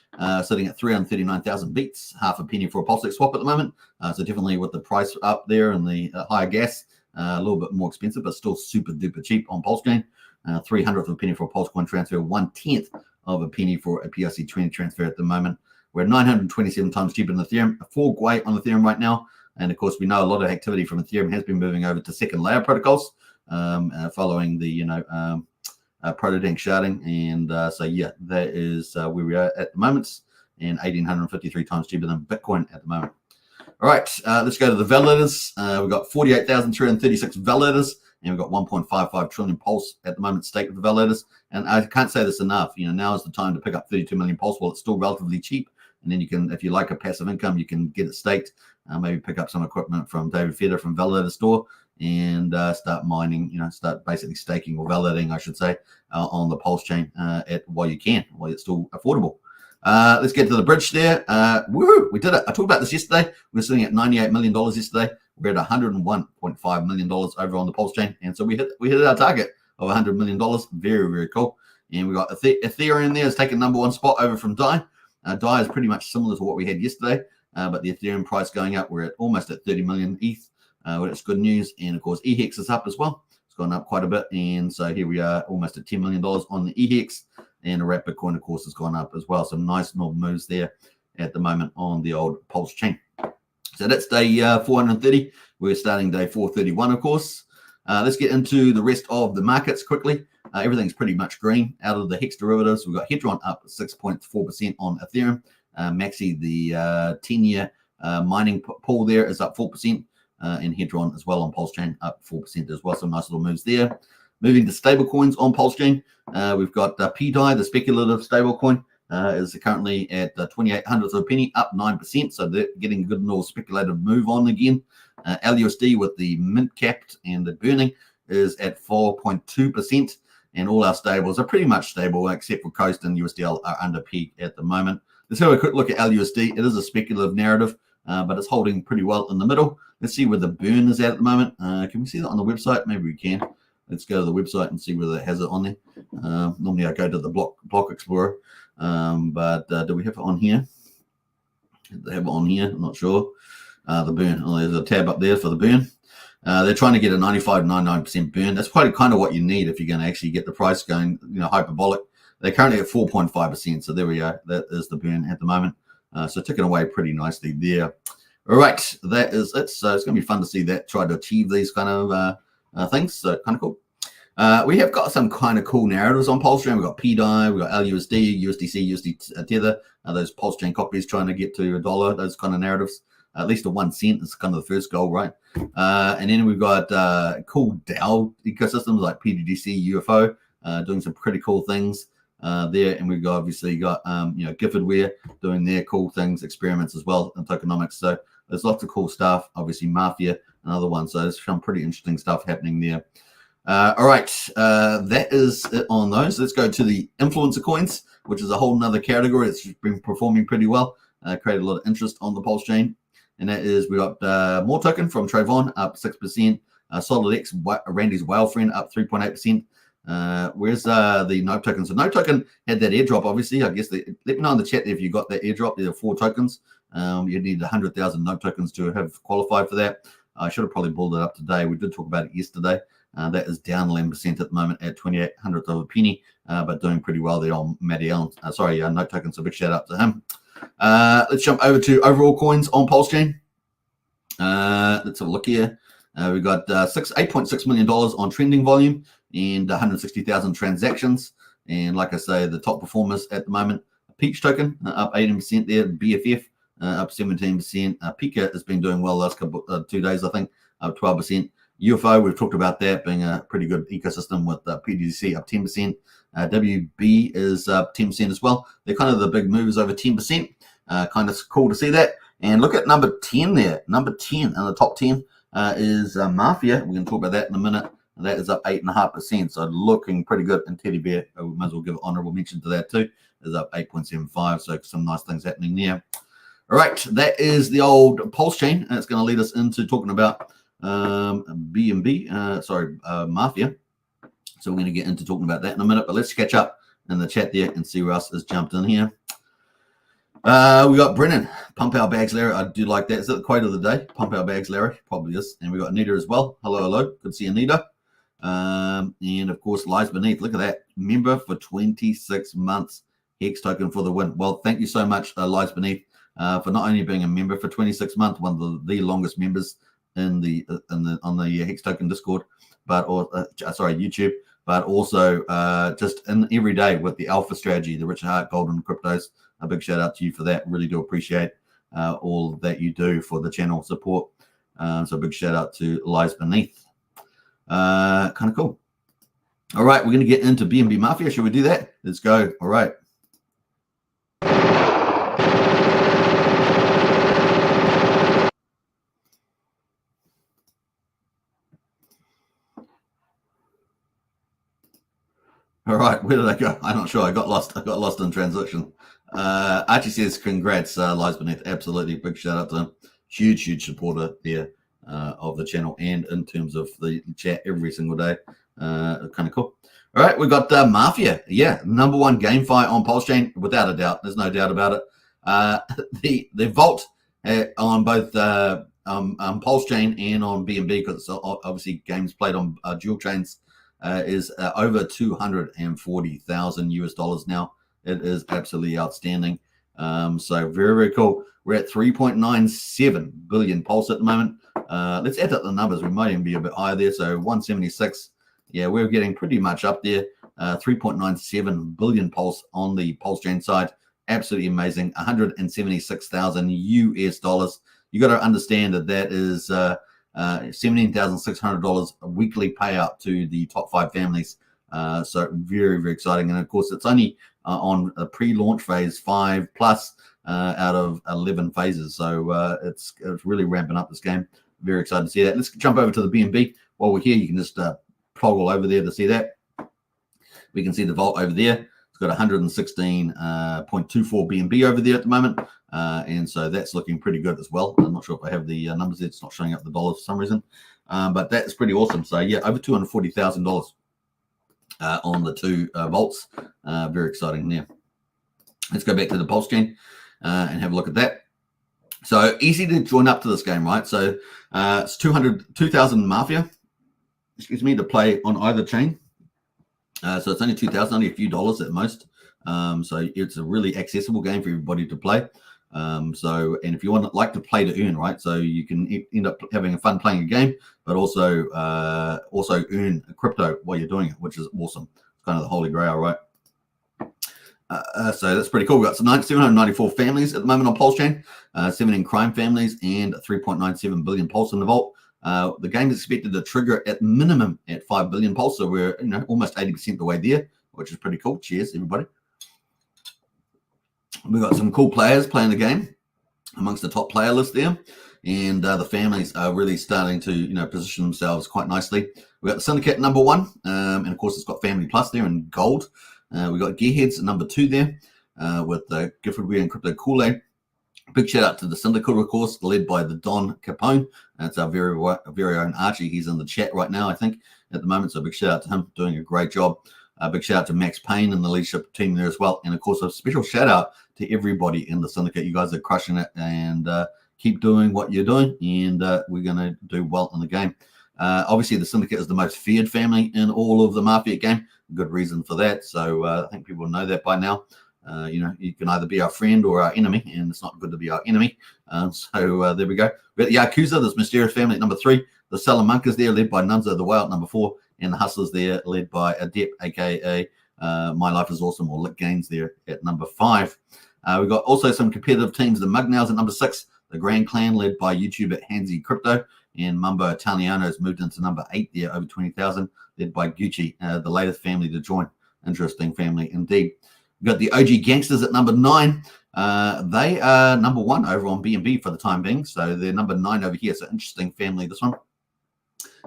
sitting at 339,000 beats, half a penny for a Pulsechain swap at the moment. So definitely with the price up there and the higher gas, a little bit more expensive, but still super duper cheap on Pulsechain. 300th of a penny for a Pulsecoin transfer, 1/10 of a penny for a PRC20 transfer at the moment. We're 927 times cheaper than Ethereum, a 4 weight on Ethereum right now. And of course, we know a lot of activity from Ethereum has been moving over to second layer protocols, following the proto-dank sharding. And that is where we are at the moment, and 1,853 times cheaper than Bitcoin at the moment. All right, let's go to the validators. We've got 48,336 validators, and we've got 1.55 trillion Pulse at the moment staked with the validators. And I can't say this enough. Now is the time to pick up 32 million Pulse while it's still relatively cheap. And then you can, if you like a passive income, you can get it staked. Maybe pick up some equipment from David Feder from Validator Store and start mining, start basically staking or validating, I should say, on the Pulsechain while it's still affordable. Let's get to the bridge there. Woohoo! We did it. I talked about this yesterday. We were sitting at $98 million yesterday. We're at $101.5 million over on the Pulsechain. And so we hit our target of $100 million. Very cool. And we got Ethereum there is taking #1 spot over from DAI. DAI is pretty much similar to what we had yesterday. But the Ethereum price going up, we're at almost at 30 million ETH. That's good news. And of course, EHEX is up as well. It's gone up quite a bit. And so here we are almost at $10 million on the EHEX. And the wrap Bitcoin, of course, has gone up as well. Some nice normal moves there at the moment on the old Pulsechain. So that's day 430. We're starting day 431, of course. Let's get into the rest of the markets quickly. Everything's pretty much green out of the Hex derivatives. We've got Hedron up 6.4% on Ethereum. Maxi, the 10-year mining pool there is up 4%, and Hedron as well on Pulsechain up 4% as well. Some nice little moves there. Moving to stablecoins on Pulsechain, we've got PDAI, the speculative stablecoin, is currently at 2800th of a penny, up 9%. So they're getting a good little speculative move on again. LUSD with the mint capped and the burning is at 4.2%, and all our stables are pretty much stable except for Coast and USDL are under peak at the moment. Let's have a quick look at LUSD. It is a speculative narrative, but it's holding pretty well in the middle. Let's see where the burn is at the moment. Can we see that on the website? Maybe we can. Let's go to the website and see whether it has it on there. Normally I go to the block explorer, but do we have it on here? They have it on here. I'm not sure. The burn. Oh, there's a tab up there for the burn. They're trying to get a 95-99% burn. That's probably kind of what you need if you're going to actually get the price going, hyperbolic. They're currently at 4.5%. So there we go. That is the burn at the moment. So ticking away pretty nicely there. All right. That is it. So it's going to be fun to see that try to achieve these kind of things. So kind of cool. We have got some kind of cool narratives on Pulsechain. We've got PDI, we've got LUSD, USDC, USD Tether, those Pulsechain copies trying to get to $1, those kind of narratives. At least a 1 cent is kind of the first goal, right? And then we've got cool DAO ecosystems like PGDC, UFO, doing some pretty cool things there. And we've got, obviously got, Giffordware doing their cool things, experiments as well, and tokenomics. So there's lots of cool stuff. Obviously, Mafia, another one. So there's some pretty interesting stuff happening there. All right, that is it on those. Let's go to the influencer coins, which is a whole nother category. It's been performing pretty well. Created a lot of interest on the Pulsechain. And that is, we got more token from Trayvon up 6%. SolidX, Randy's whale friend, up 3.8%. Where's the Nope token? So Nope token had that airdrop, obviously. I guess let me know in the chat if you got that airdrop. There are 4 tokens. You need 100,000 Nope tokens to have qualified for that. I should have probably pulled it up today. We did talk about it yesterday. That is down 11% at the moment at 2800th of a penny, but doing pretty well there on Matty Allen. Nope token. So big shout out to him. Let's jump over to overall coins on Pulsechain. Let's have a look here. We've got $8.6 million on trending volume and 160,000 transactions. And like I say, the top performers at the moment, Peach token up 18% there, BFF up 17%. Pika has been doing well the last couple 2 days, I think, up 12%. UFO, we've talked about that being a pretty good ecosystem with PDC up 10%. WB is up 10% as well. They're kind of the big movers over 10%. Kind of cool to see that. And look at number 10 there. Number 10 in the top 10 is Mafia. We're going to talk about that in a minute. That is up 8.5%. So looking pretty good. And Teddy Bear, we might as well give an honorable mention to that too, is up 8.75. So some nice things happening there. All right. That is the old Pulsechain. And it's going to lead us into talking about Mafia. So we're going to get into talking about that in a minute, but let's catch up in the chat there and see who else has jumped in here. We got Brennan, Pump Our Bags Larry. I do like that. Is that the quote of the day? Pump Our Bags Larry, probably is. And we got Anita as well. Hello. Good to see Anita. And of course, Lies Beneath. Look at that. Member for 26 months. Hex token for the win. Well, thank you so much, Lies Beneath, for not only being a member for 26 months, one of the longest members on the Hex token Discord, YouTube, but also just in every day with the Alpha strategy, the Richard Hart Golden Cryptos. A big shout out to you for that. Really do appreciate all that you do for the channel support. So a big shout out to Lies Beneath. Kind of cool. All right, we're going to get into BNB Mafia. Should we do that? Let's go. All right. All right, where did I go? I'm not sure. I got lost in translation. Archie says, congrats, Lies Beneath. Absolutely. Big shout out to him. Huge supporter there of the channel and in terms of the chat every single day. Kind of cool. All right, we got Mafia. Yeah, number 1 GameFi on Pulsechain, without a doubt. There's no doubt about it. The vault on both Pulsechain and on BNB, because it's obviously games played on dual chains, is over 240,000 US dollars now. It is absolutely outstanding. So very cool. We're at 3.97 billion pulse at the moment. Let's add up the numbers. We might even be a bit higher there. So 176. Yeah, we're getting pretty much up there. 3.97 billion pulse on the Pulsechain side. Absolutely amazing. 176,000 US dollars. You got to understand that is $17,600 a weekly payout to the top 5 families. So very exciting. And of course, it's only on a pre-launch phase 5 plus out of 11 phases. So it's really ramping up this game. Very excited to see that. Let's jump over to the BNB. While we're here, you can just toggle over there to see that. We can see the vault over there. It's got 116.24 BNB over there at the moment. And so that's looking pretty good as well. I'm not sure if I have the numbers there. It's not showing up the dollars for some reason. But that's pretty awesome. So yeah, over $240,000 on the 2 vaults. Very exciting there. Let's go back to the Pulsechain and have a look at that. So easy to join up to this game, right? So it's 2,000 Mafia, to play on either chain. So it's only 2,000, only a few dollars at most. So it's a really accessible game for everybody to play. And if you like to play to earn, right? So you can end up having fun playing a game, but also earn crypto while you're doing it, which is awesome. It's kind of the holy grail, right? So that's pretty cool. We've got 794 families at the moment on Pulsechain, 17 crime families, and 3.97 billion pulse in the vault. The game is expected to trigger at minimum at 5 billion pulse, so we're almost 80% the way there, which is pretty cool. Cheers, everybody. We've got some cool players playing the game amongst the top player list there, and the families are really starting to position themselves quite nicely. We've got the Syndicate number 1, and of course it's got Family Plus there in gold. We've got Gearheads at number 2 there with Gifford Weir and Crypto Kool-Aid. Big shout out to the Syndicate, of course, led by the Don Capone. That's our very own Archie. He's in the chat right now, I think, at the moment. So big shout out to him, doing a great job. Big shout out to Max Payne and the leadership team there as well. And of course, a special shout out to everybody in the Syndicate. You guys are crushing it, and keep doing what you're doing, and we're going to do well in the game. Obviously, the Syndicate is the most feared family in all of the Mafia game. Good reason for that. So I think people know that by now. You can either be our friend or our enemy, and it's not good to be our enemy. So there we go. We've got the Yakuza, this mysterious family at number 3. The Salamancas there, led by Nunza the Whale at number 4. And the Hustlers there, led by Adept, a.k.a. My Life is Awesome, or Lick Gains there at number 5. We've got also some competitive teams. The Mugnails at number 6. The Grand Clan, led by YouTuber Hansi Crypto. And Mumbo Italiano has moved into number 8 there, over 20,000, led by Gucci, the latest family to join. Interesting family indeed. We've got the OG Gangsters at number 9. They are number 1 over on BNB for the time being. So they're number 9 over here. So interesting family, this one.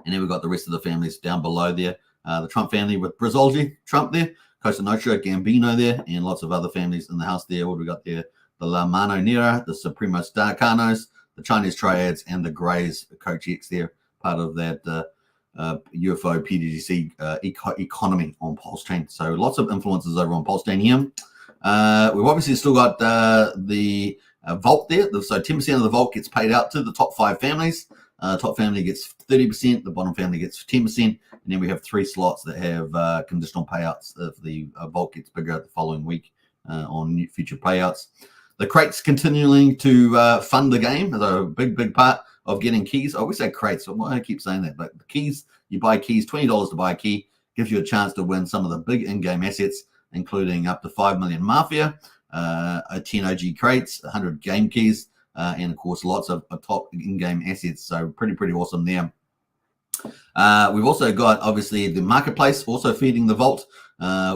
And then we've got the rest of the families down below there. The Trump family with Brizolgi, Trump there. Costa Nostra, Gambino there. And lots of other families in the house there. What have we got there? The La Mano Nera, the Supremo Starcanos, the Chinese Triads, and the Greys, Coach X there. Part of that UFO PDGC economy on Pulsechain. So lots of influences over on Pulsechain here. We've obviously still got the vault there. So 10% of the vault gets paid out to the top 5 families. Top family gets 30%, the bottom family gets 10%, and then we have 3 slots that have conditional payouts if the vault gets bigger the following week on future payouts. The crates continuing to fund the game is a big part of getting keys. I always say crates, so I keep saying that, but the keys, you buy keys, $20 to buy a key, gives you a chance to win some of the big in-game assets, including up to 5 million Mafia, 10 OG crates, 100 game keys, and of course lots of top in-game assets. So pretty awesome there. We've also got obviously the marketplace also feeding the vault.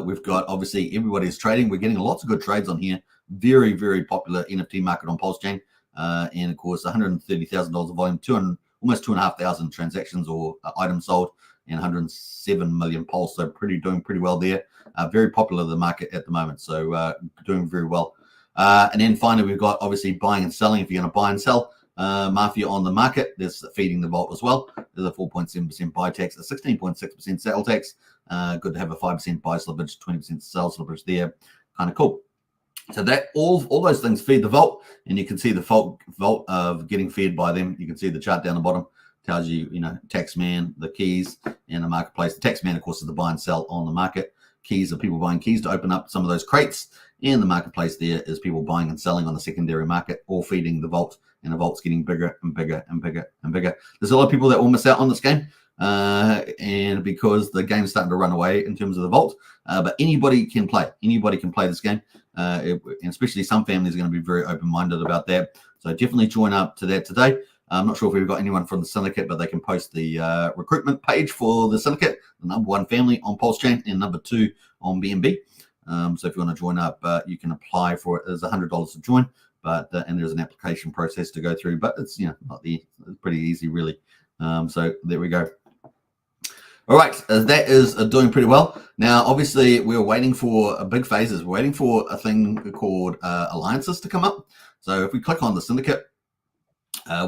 We've got obviously everybody's trading. We're getting lots of good trades on here. Very popular NFT market on Pulsechain. And of course $130,000 of volume, almost 2,500 transactions or items sold, and 107 million pulse. So doing pretty well there. Very popular the market at the moment. So doing very well. And then finally, we've got obviously buying and selling. If you're going to buy and sell Mafia on the market, there's feeding the vault as well. There's a 4.7% buy tax, a 16.6% sell tax. Good to have a 5% buy slippage, 20% sell slippage there. Kind of cool. So that all those things feed the vault, and you can see the vault of getting fed by them. You can see the chart down the bottom tells you, Taxman, the keys, and the marketplace. The Taxman, of course, is the buy and sell on the market. Keys are people buying keys to open up some of those crates. And the marketplace there is people buying and selling on the secondary market, all feeding the vault, and the vault's getting bigger and bigger and bigger and bigger. There's a lot of people that will miss out on this game, and because the game's starting to run away in terms of the vault, but anybody can play. Anybody can play this game, and especially some families are going to be very open-minded about that. So definitely join up to that today. I'm not sure if we've got anyone from the Syndicate, but they can post the recruitment page for the Syndicate, the number 1 family on Pulsechain and number 2 on BNB. So if you want to join up, you can apply for it. There's $100 to join, but and there's an application process to go through, but it's it's pretty easy really. So there we go. All right, that is doing pretty well. Now, obviously, we're waiting for big phases. We're waiting for a thing called alliances to come up. So if we click on the Syndicate,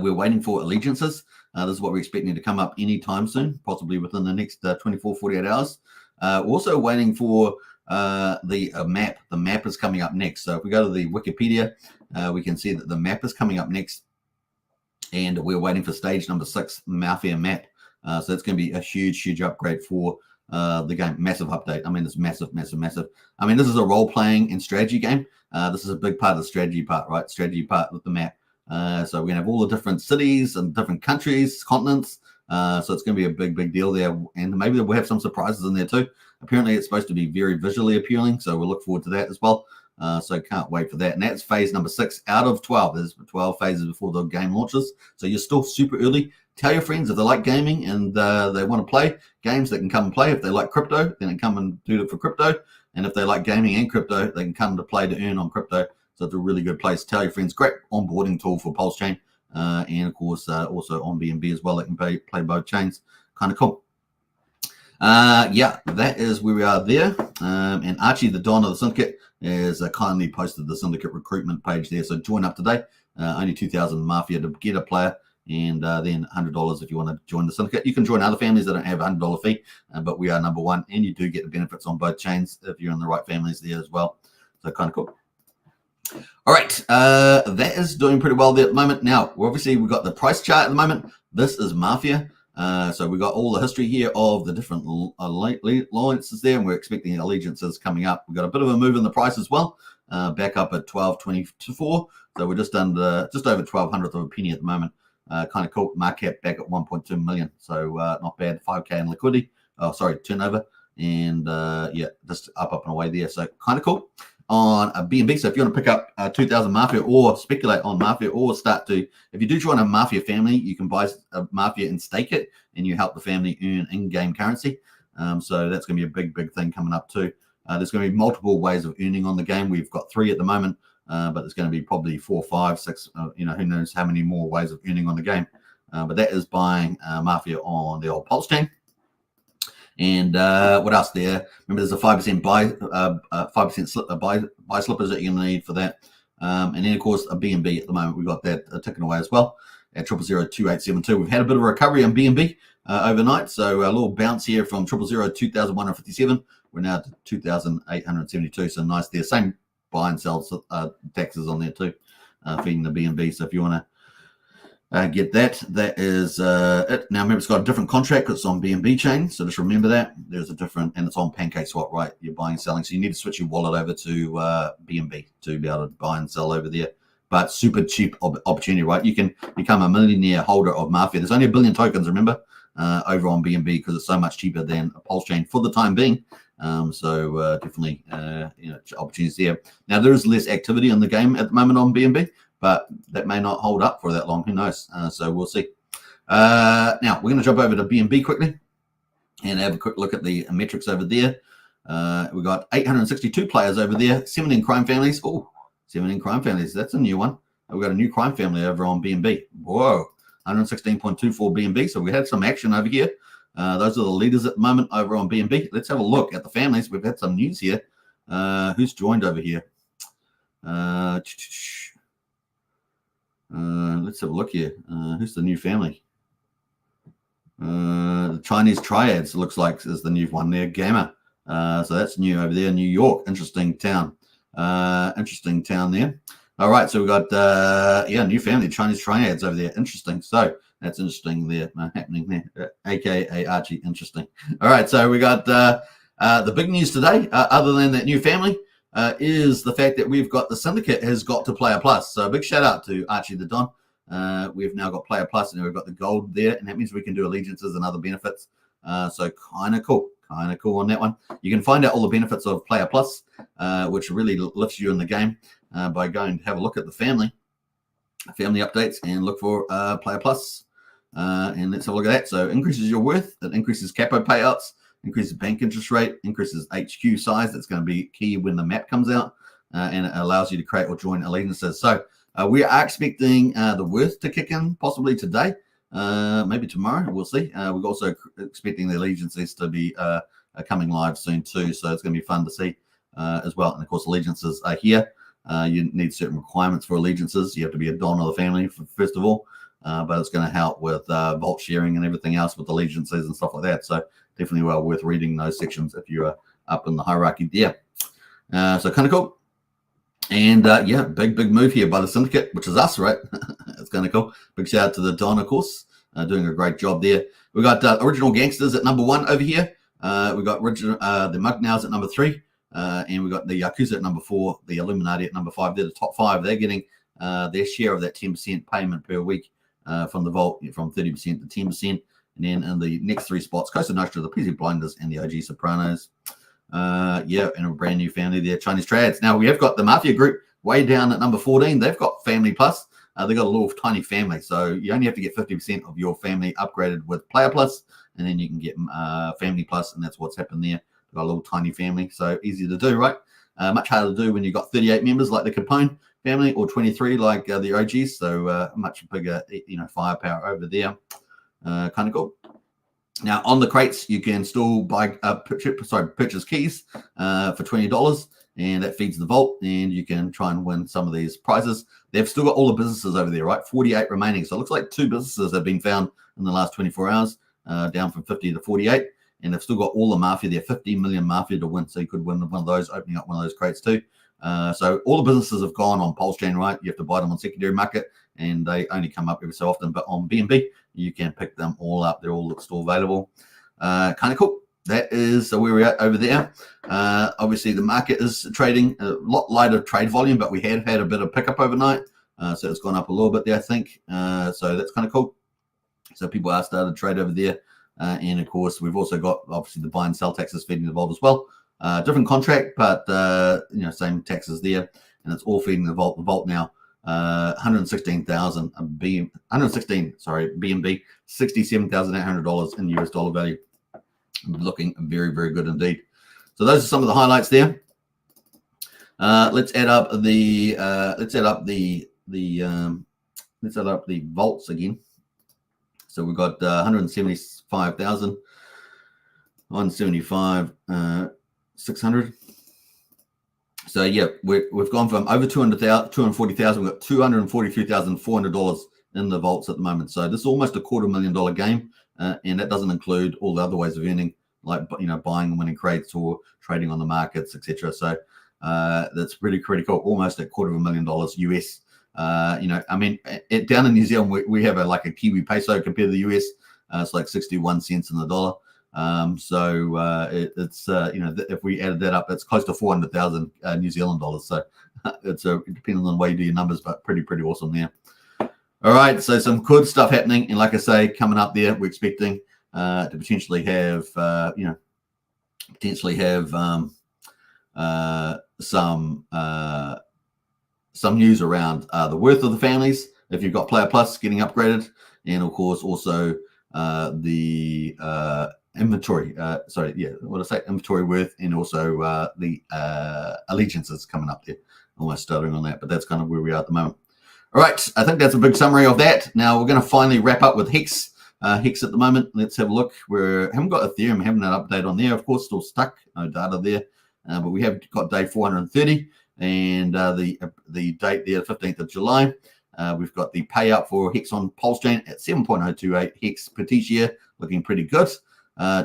we're waiting for allegiances. This is what we're expecting to come up anytime soon, possibly within the next 24, 48 hours. We're also waiting for the map. The map is coming up next. So if we go to the Wikipedia, we can see that the map is coming up next. And we're waiting for stage number 6, Mafia map. So it's going to be a huge upgrade for the game. Massive update. I mean, it's massive. I mean, this is a role-playing and strategy game. This is a big part of the strategy part, right? Strategy part with the map. So we're going to have all the different cities and different countries, continents. So it's going to be a big deal there. And maybe we'll have some surprises in there too. Apparently it's supposed to be very visually appealing. So we'll look forward to that as well. So can't wait for that. And that's phase number 6 out of 12. There's 12 phases before the game launches. So you're still super early. Tell your friends if they like gaming and they want to play games, they can come and play. If they like crypto, then they come and do it for crypto. And if they like gaming and crypto, they can come to play to earn on crypto. So it's a really good place. Tell your friends. Great onboarding tool for Pulsechain. And of course, also on BNB as well. They can play both chains. Kind of cool. Yeah, that is where we are there. And Archie, the Don of the Syndicate, has kindly posted the Syndicate recruitment page there. So join up today. Only 2,000 Mafia to get a player. And then $100 if you want to join the Syndicate. You can join other families that don't have a $100 fee, but we are number one, and you do get the benefits on both chains if you're in the right families there as well. So kind of cool. All right, that is doing pretty well there at the moment. Now, obviously, we've got the price chart at the moment. This is Mafia. So we've got all the history here of the different alliances there, and we're expecting allegiances coming up. We've got a bit of a move in the price as well, back up at 12.24. So we're just over 1/1200th of a penny at the moment. Kind of cool. Market cap back at 1.2 million. So not bad. 5K in liquidity. Oh, sorry, turnover. And yeah, just up and away there. So kind of cool. On a BNB. So if you want to pick up 2,000 Mafia or speculate on Mafia or start to, if you do join a Mafia family, you can buy a Mafia and stake it, and you help the family earn in-game currency. So that's going to be a big thing coming up too. There's going to be multiple ways of earning on the game. We've got 3 at the moment. But there's going to be probably 4, 5, 6, who knows how many more ways of earning on the game. But that is buying Mafia on the old Pulsechain. And what else there? Remember, there's a 5% buy slippers that you're going to need for that. And then, of course, a BNB at the moment. We've got that ticking away as well at 0002872. We've had a bit of a recovery on BNB overnight. So a little bounce here from 0002157. We're now to 2,872. So nice there. Same buy and sell taxes on there too, feeding the BNB. So if you want to get that, that is it. Now remember, it's got a different contract. It's on BNB chain, so just remember that there's a different, and it's on Pancake Swap, right? You're buying and selling, so you need to switch your wallet over to BNB to be able to buy and sell over there. But super cheap opportunity, right? You can become a millionaire holder of Mafia. There's only 1 billion tokens, remember, over on BNB because it's so much cheaper than a Pulsechain for the time being. So definitely, opportunities there. Now there is less activity in the game at the moment on BNB, but that may not hold up for that long. Who knows? So we'll see. Now we're going to jump over to BNB quickly and have a quick look at the metrics over there. We've got 862 players over there, 17 crime families. Oh, 17 crime families. That's a new one. We've got a new crime family over on BNB. Whoa, 116.24 BNB. So we had some action over here. Those are the leaders at the moment over on BNB. Let's have a look at the families. We've had some news here. Who's joined over here? Let's have a look here. Who's the new family? The Chinese Triads looks like is the new one there. Gamma. So that's new over there. New York. Interesting town. Interesting town there. All right. So we've got, new family. Chinese Triads over there. Interesting. So that's interesting there happening there, aka Archie. Interesting. All right, so we got the big news today, other than that new family, is the fact that we've got the Syndicate has got to Player Plus. So a big shout out to Archie the Don. We've now got Player Plus, and we've got the gold there, and that means we can do allegiances and other benefits. So kind of cool on that one. You can find out all the benefits of Player Plus, which really lifts you in the game by going to have a look at the family updates and look for Player Plus. And let's have a look at that. So increases your worth, it increases capo payouts, increases bank interest rate, increases HQ size. That's going to be key when the map comes out, and it allows you to create or join allegiances. So we are expecting the worth to kick in possibly today, maybe tomorrow. We'll see. We're also expecting the allegiances to be coming live soon too. So it's going to be fun to see as well. And of course, allegiances are here. You need certain requirements for allegiances. You have to be a Don of the family first of all. But it's going to help with vault sharing and everything else with allegiances and stuff like that. So definitely well worth reading those sections if you are up in the hierarchy there. So kind of cool. And big move here by the Syndicate, which is us, right? It's kind of cool. Big shout out to the Don, of course, doing a great job there. We got Original Gangsters at number 1 over here. We got the Mugnows at number 3. and we've got the Yakuza at number 4, the Illuminati at number 5. They're the top 5. They're getting their share of that 10% payment per week from the vault, from 30% to 10%. And then in the next 3 spots, Costa Nostra, the Peasy Blinders, and the OG Sopranos. Yeah, and a brand new family there, Chinese Trads. Now, we have got the Mafia Group way down at number 14. They've got Family Plus. They've got a little tiny family. So you only have to get 50% of your family upgraded with Player Plus, and then you can get Family Plus, and that's what's happened there. They've got a little tiny family. So easy to do, right? Much harder to do when you've got 38 members like the Capone family, or 23 like the OGs. So much bigger, firepower over there. Kind of cool. Now on the crates, you can still buy purchase keys for $20, and that feeds the vault, and you can try and win some of these prizes. They've still got all the businesses over there, right? 48 remaining. So it looks like 2 businesses have been found in the last 24 hours, down from 50 to 48, and they've still got all the Mafia there, 50 million Mafia to win. So you could win one of those, opening up one of those crates too. So all the businesses have gone on Pulsechain, right? You have to buy them on secondary market, and they only come up every so often. But on BNB, you can pick them all up. They're all still available. Kind of cool. That is where we're at over there. Obviously, the market is trading a lot lighter trade volume, but we have had a bit of pickup overnight. So it's gone up a little bit there, I think. So that's kind of cool. So people are starting to trade over there. And of course, we've also got obviously the buy and sell taxes feeding the vault as well. Different contract, but same taxes there, and it's all feeding the vault. The vault now, 116,000 BNB, $67,800 in US dollar value. Looking very, very good indeed. So those are some of the highlights there. Let's add up the vaults again. So we've got 175,000, 175. 600. So yeah, we've gone from over 240,000. We've got $243,400 in the vaults at the moment. So this is almost a $250,000 game, and that doesn't include all the other ways of earning, like buying and winning crates or trading on the markets, etc. So that's pretty critical. Almost a $250,000 US. Down in New Zealand, we have a Kiwi peso compared to the US. It's like 61 cents in the dollar. If we added that up, it's close to 400,000 New Zealand dollars. So it's depending on the way you do your numbers, but pretty awesome there. All right, so some good stuff happening, and like I say, coming up there, we're expecting to potentially have some news around the worth of the families if you've got Player Plus getting upgraded, and of course also the inventory, inventory worth, and also the allegiances coming up there. Almost stuttering on that, but that's kind of where we are at the moment. All right, I think that's a big summary of that. Now we're going to finally wrap up with Hex. Hex at the moment. Let's have a look. We haven't got Ethereum, haven't an update on there. Of course, still stuck. No data there, but we have got day 430, and the date there, 15th of July. We've got the payout for Hex on Pulsechain at 7.028 Hex per T-share, looking pretty good.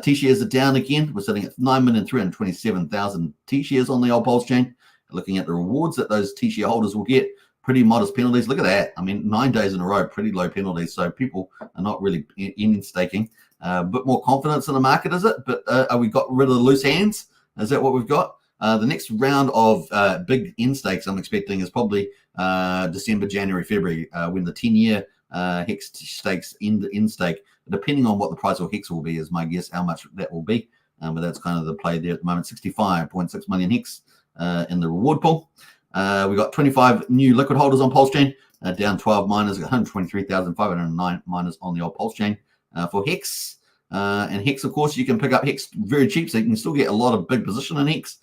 T-shares are down again. We're sitting at 9,327,000 T-shares on the old Pulsechain. Looking at the rewards that those T-share holders will get, pretty modest penalties. Look at that. I mean, 9 days in a row, pretty low penalties. So people are not really in staking. A bit more confidence in the market, is it? But are we got rid of the loose hands? Is that what we've got? The next round of big in stakes I'm expecting is probably December, January, February, when the 10-year Hex stakes in stake. Depending on what the price of Hex will be, is my guess how much that will be. But that's kind of the play there at the moment. 65.6 million Hex in the reward pool. We got 25 new liquid holders on Pulsechain, down 12 miners, 123,509 miners on the old Pulsechain for Hex. And Hex, of course, you can pick up Hex very cheap, so you can still get a lot of big position in Hex.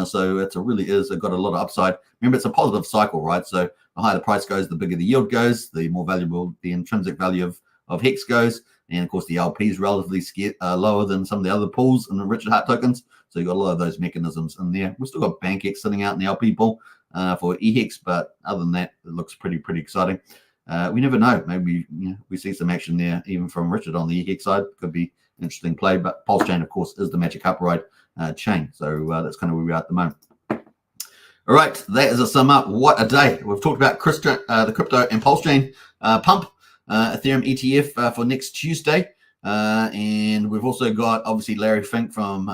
So it really is got a lot of upside. Remember, it's a positive cycle, right? So the higher the price goes, the bigger the yield goes, the more valuable the intrinsic value of Hex goes. And of course, the LP is relatively lower than some of the other pools in the Richard Hart tokens. So you've got a lot of those mechanisms in there. We've still got BankX sitting out in the LP pool for EHEX, but other than that, it looks pretty exciting. We never know. Maybe we see some action there, even from Richard on the EHEX side. Could be an interesting play. But Pulsechain, of course, is the magic upright chain. So that's kind of where we are at the moment. All right, that is a sum up. What a day. We've talked about the crypto and Pulsechain pump. Ethereum ETF for next Tuesday. And we've also got, obviously, Larry Fink from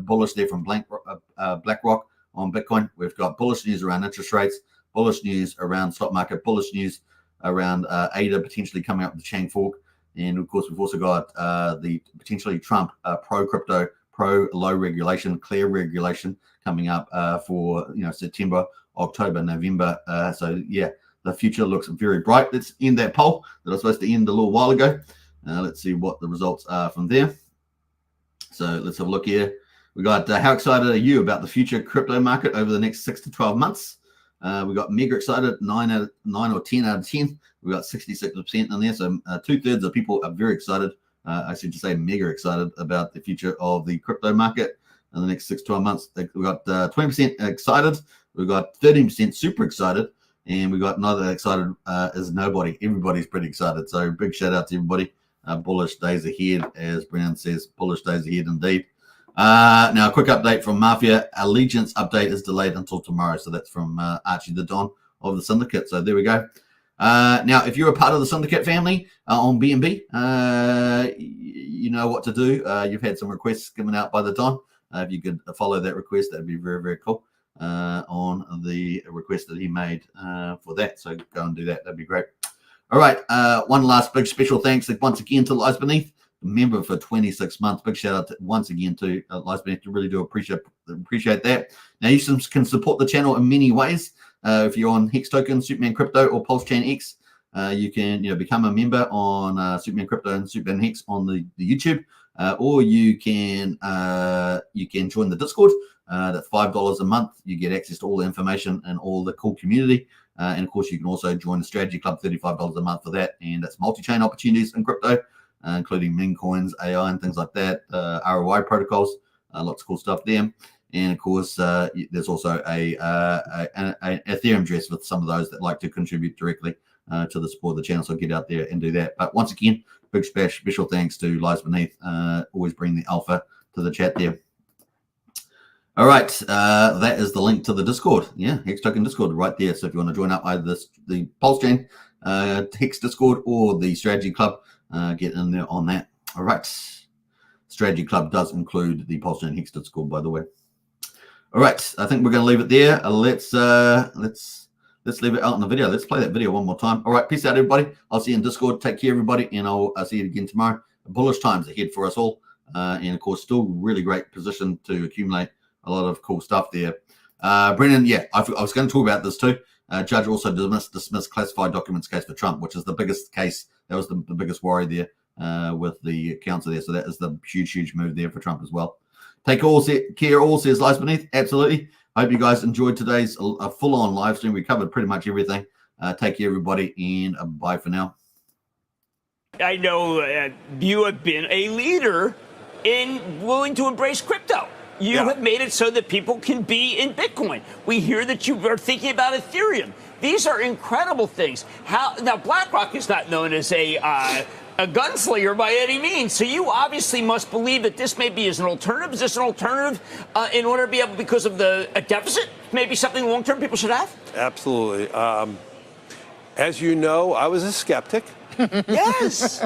Bullish there from BlackRock on Bitcoin. We've got bullish news around interest rates, bullish news around stock market, bullish news around ADA potentially coming up with the Chang fork. And, of course, we've also got the potentially Trump pro-crypto, pro-low regulation, clear regulation coming up for September, October, November. So, yeah, the future looks very bright. Let's end that poll that I was supposed to end a little while ago. Let's see what the results are from there. So let's have a look here. We got how excited are you about the future crypto market over the next 6 to 12 months? We got mega excited, 9 or 10 out of 10. We got 66% in there. So 2/3 of people are very excited. I should just say mega excited about the future of the crypto market in the next 6 to 12 months. We got 20% excited. We got 13% super excited. And we got another excited is nobody. Everybody's pretty excited. So big shout out to everybody. Bullish days ahead, as Brown says. Bullish days ahead indeed. Now, a quick update from Mafia. Allegiance update is delayed until tomorrow. So that's from Archie the Don of the Syndicate. So there we go. Now, if you're a part of the Syndicate family on BNB, you know what to do. You've had some requests given out by the Don. If you could follow that request, that'd be very, very cool on the request that he made for that. So go and do that. That'd be great. All right. One last big special thanks once again to Lies Beneath, member for 26 months. Big shout out once again to Lies Beneath. I really do appreciate that. Now, you can support the channel in many ways. If you're on Hex Token, Superman Crypto, or Pulsechain X, you can become a member on Superman Crypto and Superman Hex on the YouTube, or you can join the Discord. That's $5 a month. You get access to all the information and all the cool community. And of course, you can also join the Strategy Club, $35 a month for that. And that's multi-chain opportunities in crypto, including meme coins, AI, and things like that, ROI protocols, lots of cool stuff there. And of course, there's also a Ethereum dress with some of those that like to contribute directly to the support of the channel. So get out there and do that. But once again, big special thanks to Lies Beneath. Always bring the alpha to the chat there. All right, that is the link to the Discord. Yeah, Hex Token Discord right there. So if you want to join up either the Pulsechain Hex Discord or the Strategy Club, get in there on that. All right, Strategy Club does include the Pulsechain Hex Discord, by the way. All right, I think we're going to leave it there. Let's leave it out in the video. Let's play that video one more time. All right, peace out, everybody. I'll see you in Discord. Take care, everybody, and I'll see you again tomorrow. Bullish times ahead for us all, and of course, still really great position to accumulate a lot of cool stuff there. Brennan, yeah, I was going to talk about this too. Judge also dismissed classified documents case for Trump, which is the biggest case. That was the biggest worry there with the council there. So that is the huge move there for Trump as well. Take care, all, says Lies Beneath. Absolutely. I hope you guys enjoyed today's full-on live stream. We covered pretty much everything. Take care, everybody, and bye for now. I know you have been a leader in willing to embrace crypto. You have made it so that people can be in Bitcoin. We hear that you are thinking about Ethereum. These are incredible things. Now, BlackRock is not known as a gunslinger by any means. So you obviously must believe that this maybe is an alternative. Is this an alternative in order to be able, because of a deficit, maybe something long-term people should have? Absolutely. As you know, I was a skeptic. Yes.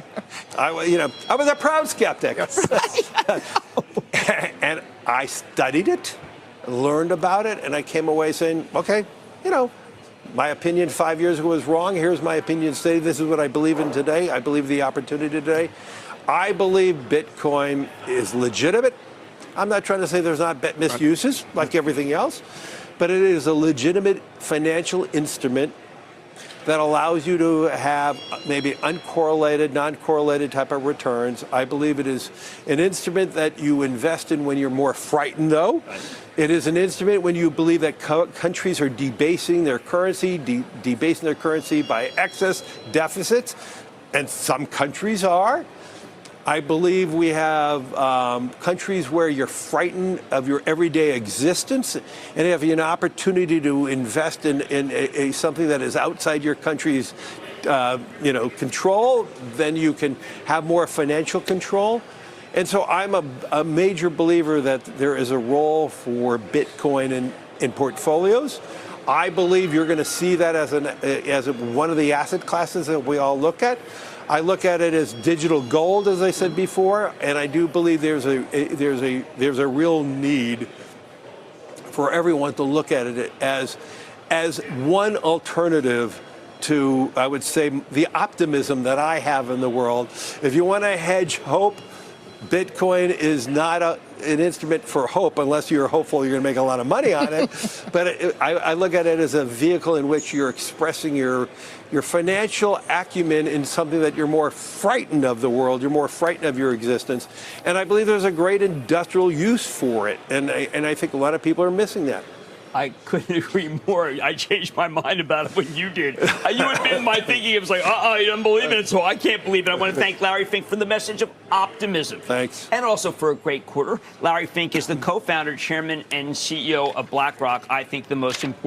I was a proud skeptic. And I studied it, learned about it, and I came away saying, okay, my opinion 5 years ago was wrong. Here's my opinion today. This is what I believe in today. I believe the opportunity today. I believe Bitcoin is legitimate. I'm not trying to say there's not misuses like everything else, but it is a legitimate financial instrument that allows you to have maybe uncorrelated, non-correlated type of returns. I believe it is an instrument that you invest in when you're more frightened, though. It is an instrument when you believe that countries are debasing their currency, debasing their currency by excess deficits, and some countries are. I believe we have countries where you're frightened of your everyday existence, and if you have an opportunity to invest in something that is outside your country's control, then you can have more financial control. And so I'm a major believer that there is a role for Bitcoin in portfolios. I believe you're going to see that as one of the asset classes that we all look at. I look at it as digital gold, as I said before, and I do believe there's a real need for everyone to look at it as one alternative to, I would say, the optimism that I have in the world. If you want to hedge hope, Bitcoin is not an instrument for hope unless you're hopeful you're going to make a lot of money on it. But I look at it as a vehicle in which you're expressing your financial acumen in something that you're more frightened of the world, you're more frightened of your existence. And I believe there's a great industrial use for it. And I think a lot of people are missing that. I couldn't agree more. I changed my mind about it when you did. You had been my thinking. It was like, you don't believe in it, so I can't believe it. I want to thank Larry Fink for the message of optimism. Thanks. And also for a great quarter. Larry Fink is the co-founder, chairman, and CEO of BlackRock. I think the most important